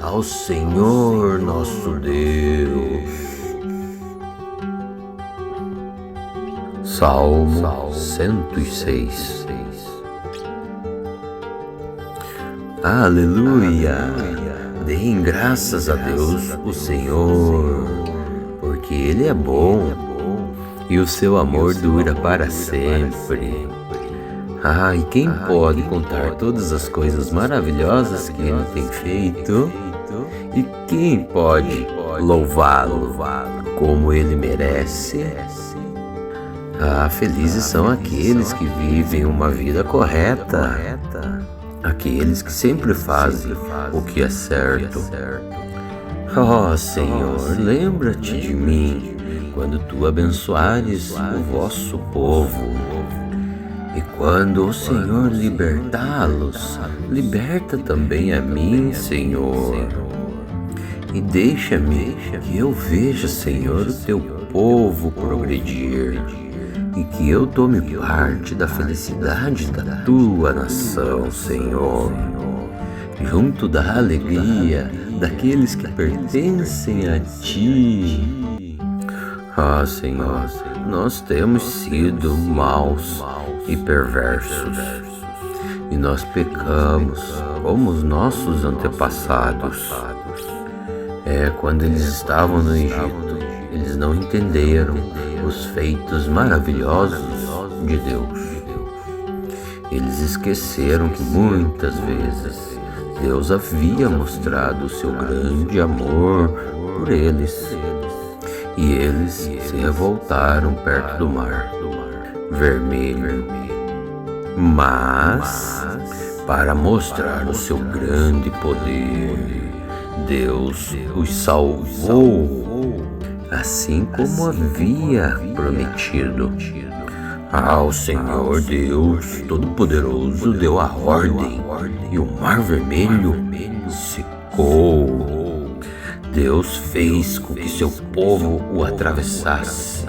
ao Senhor nosso Deus. Salmo 106. Aleluia! Deem graças a Deus, o Senhor, porque Ele é bom e o seu amor dura para sempre. E quem pode contar todas as coisas maravilhosas que Ele tem feito? E quem pode louvá-lo como Ele merece? Felizes são aqueles que vivem uma vida correta, aqueles que sempre fazem o que é certo. Ó Senhor, lembra-te de mim quando tu abençoares o vosso povo. E quando o Senhor libertá-los, liberta também a mim, Senhor. E deixa-me que eu veja, Senhor, o teu povo progredir, e que eu tome parte da felicidade da tua nação, Senhor, junto da alegria daqueles que pertencem a ti. Senhor, nós temos sido maus e perversos, e nós pecamos como os nossos antepassados. Quando eles estavam no Egito, eles não entenderam os feitos maravilhosos de Deus. Eles esqueceram que muitas vezes Deus havia mostrado o seu grande amor por eles, e eles se revoltaram perto do mar Vermelho. Mas, para mostrar o seu grande poder, Deus os salvou, assim como havia prometido. O Senhor Deus Todo-Poderoso deu a ordem e o Mar Vermelho secou. Deus fez com que seu povo o atravessasse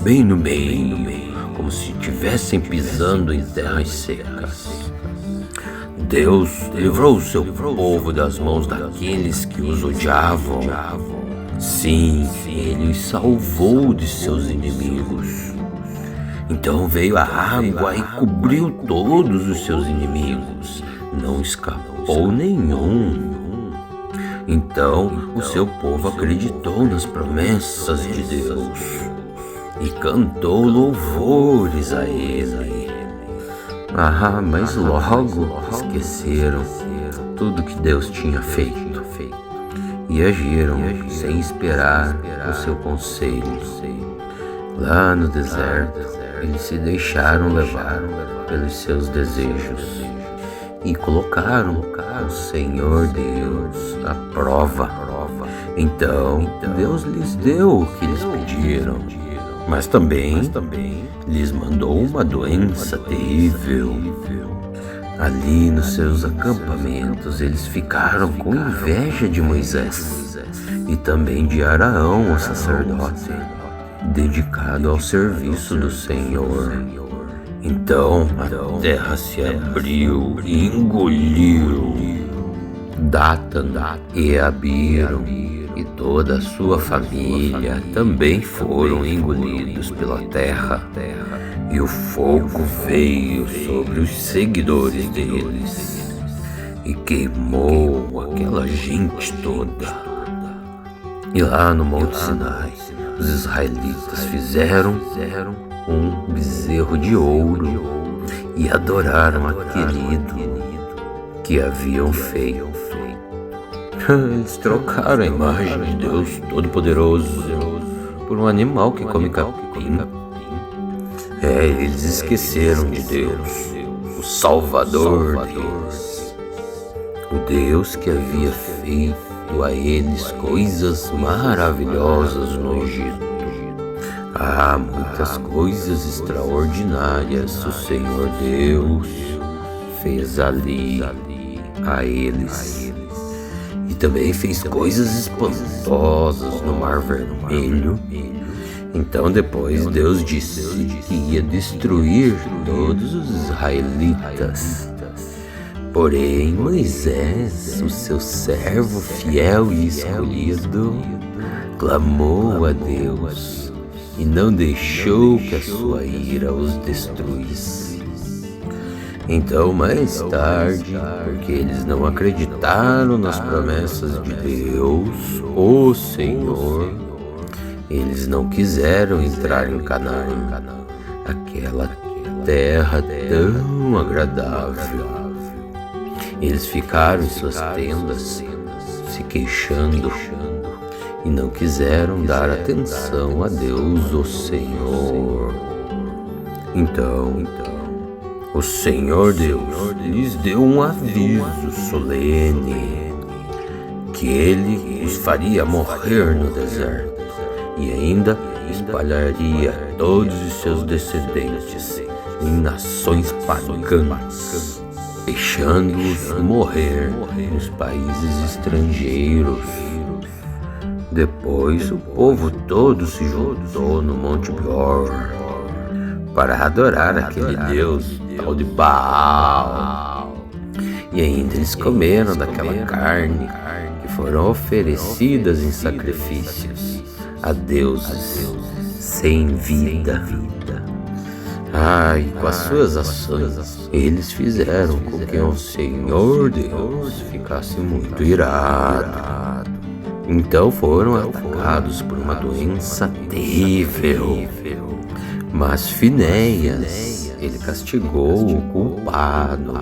bem no meio, como se estivessem pisando em terras secas. Deus livrou o seu povo das mãos daqueles que os odiavam. Sim, Ele os salvou de seus inimigos. Então veio a água e cobriu todos os seus inimigos. Não escapou nenhum. Então o seu povo acreditou nas promessas de Deus e cantou louvores a Ele. Mas logo esqueceram tudo que Deus tinha feito. e agiram sem esperar o seu conselho. Lá no deserto, eles se deixaram levar pelos seus desejos e colocaram o Senhor Deus à prova. Então Deus lhes deu o que eles pediram, mas também lhes mandou uma doença terrível. Ali nos seus acampamentos eles ficaram com inveja de Moisés e também de Arão, o sacerdote, dedicado ao serviço do Senhor. Então a terra se abriu e engoliu Datan e Abiram, e toda a sua família também foram engolidos pela terra. E o fogo veio sobre os seguidores deles e queimou aquela gente toda. E lá no Monte Sinai, os israelitas fizeram um bezerro de ouro e adoraram aquele ídolo que haviam feito. Eles trocaram a imagem de Deus Todo-Poderoso por um animal que come capim. Eles esqueceram de Deus, o Salvador deles, o Deus que havia feito a eles coisas maravilhosas no Egito. Muitas coisas extraordinárias o Senhor Deus fez ali a eles. E também fez coisas espantosas no Mar Vermelho. Então depois Deus disse que ia destruir todos os israelitas. Porém Moisés, o seu servo fiel e escolhido, clamou a Deus e não deixou que a sua ira os destruísse. Então mais tarde, porque eles não acreditaram nas promessas de Deus, o Senhor, eles não quiseram entrar em Canaã, aquela terra tão agradável. Eles ficaram em suas tendas, se queixando, e não quiseram dar atenção a Deus, o Senhor. Então, o Senhor Deus lhes deu um aviso solene, que Ele os faria morrer no deserto e ainda espalharia todos os seus descendentes em nações pagãs, deixando-os morrer nos países estrangeiros. Depois o povo todo se juntou no Monte Pior para adorar aquele Deus tal de Baal. E ainda eles comeram daquela carne que foram oferecidas em sacrifícios a deuses sem vida. E com as suas ações, eles fizeram com que o Senhor Deus ficasse muito irado. Então foram atacados por uma doença terrível. Mas Finéias, ele castigou o culpado.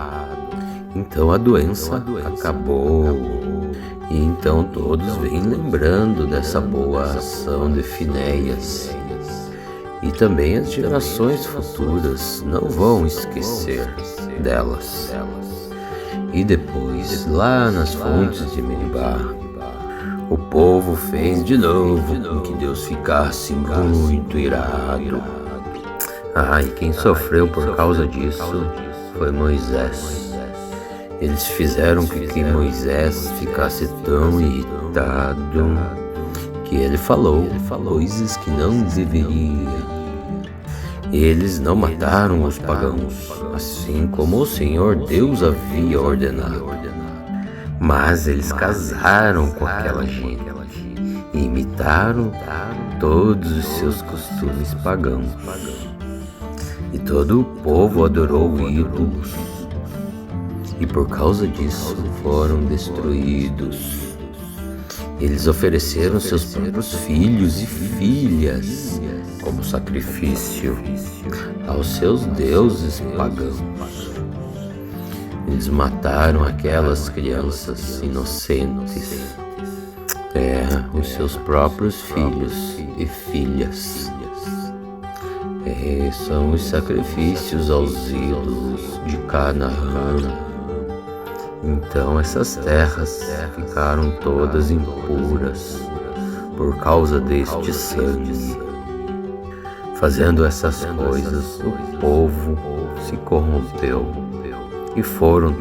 Então a doença acabou. E então todos vêm lembrando dessa boa ação de Finéias. E também as gerações futuras não vão esquecer delas. E depois, lá nas fontes de Meribá, o povo fez de novo com que Deus ficasse muito irado. E quem sofreu por causa disso foi Moisés. Eles fizeram com que Moisés ficasse tão irritado que ele falou coisas que não deveria. Eles não mataram os pagãos, assim como o Senhor Deus havia ordenado. Mas eles casaram com aquela gente e imitaram todos os seus costumes pagãos. E todo o povo adorou ídolos, e por causa disso foram destruídos. Eles ofereceram seus próprios filhos e filhas como sacrifício aos seus deuses pagãos. Eles mataram aquelas crianças inocentes. os seus próprios filhos e filhas. São os sacrifícios aos ídolos de Canaã. Então essas terras ficaram todas impuras por causa deste sangue. Fazendo essas coisas, o povo se corrompeu e foram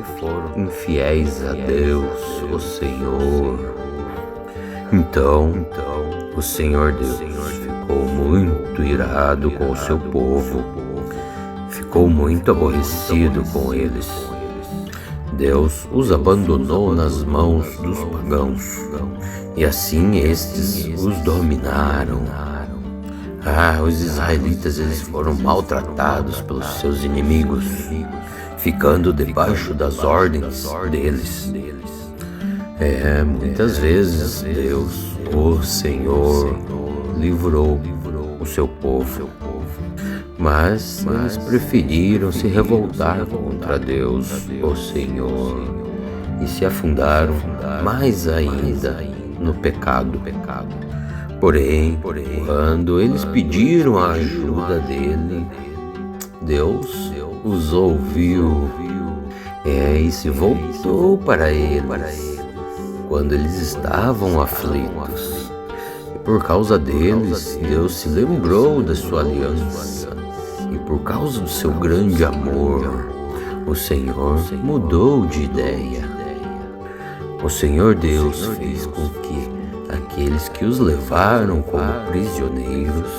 infiéis a Deus, o Senhor. Então o Senhor Deus ficou muito irado com o seu povo, ficou muito aborrecido com eles. Deus os abandonou nas mãos dos pagãos, e assim estes os dominaram. Os israelitas eles foram maltratados pelos seus inimigos, ficando debaixo das ordens deles. Muitas vezes Deus, o Senhor, livrou o seu povo, mas eles preferiram se revoltar contra Deus, o Senhor, e se afundaram mais ainda no pecado. Porém, quando eles pediram a ajuda dele, Deus os ouviu e se voltou para eles quando eles estavam aflitos. E por causa deles, Deus se lembrou da sua aliança, e por causa do seu grande amor, o Senhor mudou de ideia. O Senhor Deus fez com que aqueles que os levaram como prisioneiros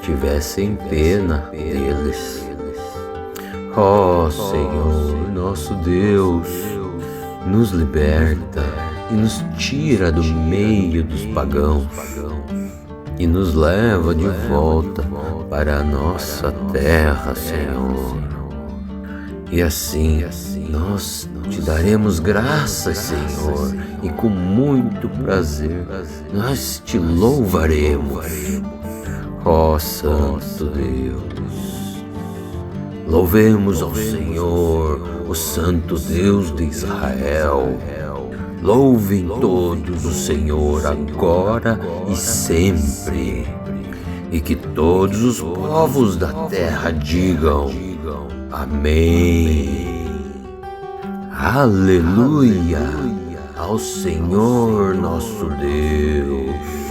tivessem pena deles. Senhor, nosso Deus, nos liberta e nos tira do meio dos pagãos e nos leva de volta para a nossa terra, Senhor. E assim nós te daremos graças, Senhor, e com muito prazer nós te louvaremos. Santo Deus, louvemos ao Senhor, o Santo Deus de Israel. Louvem todos o Senhor agora e sempre, e que todos os povos da terra digam amém. Aleluia ao Senhor nosso Deus.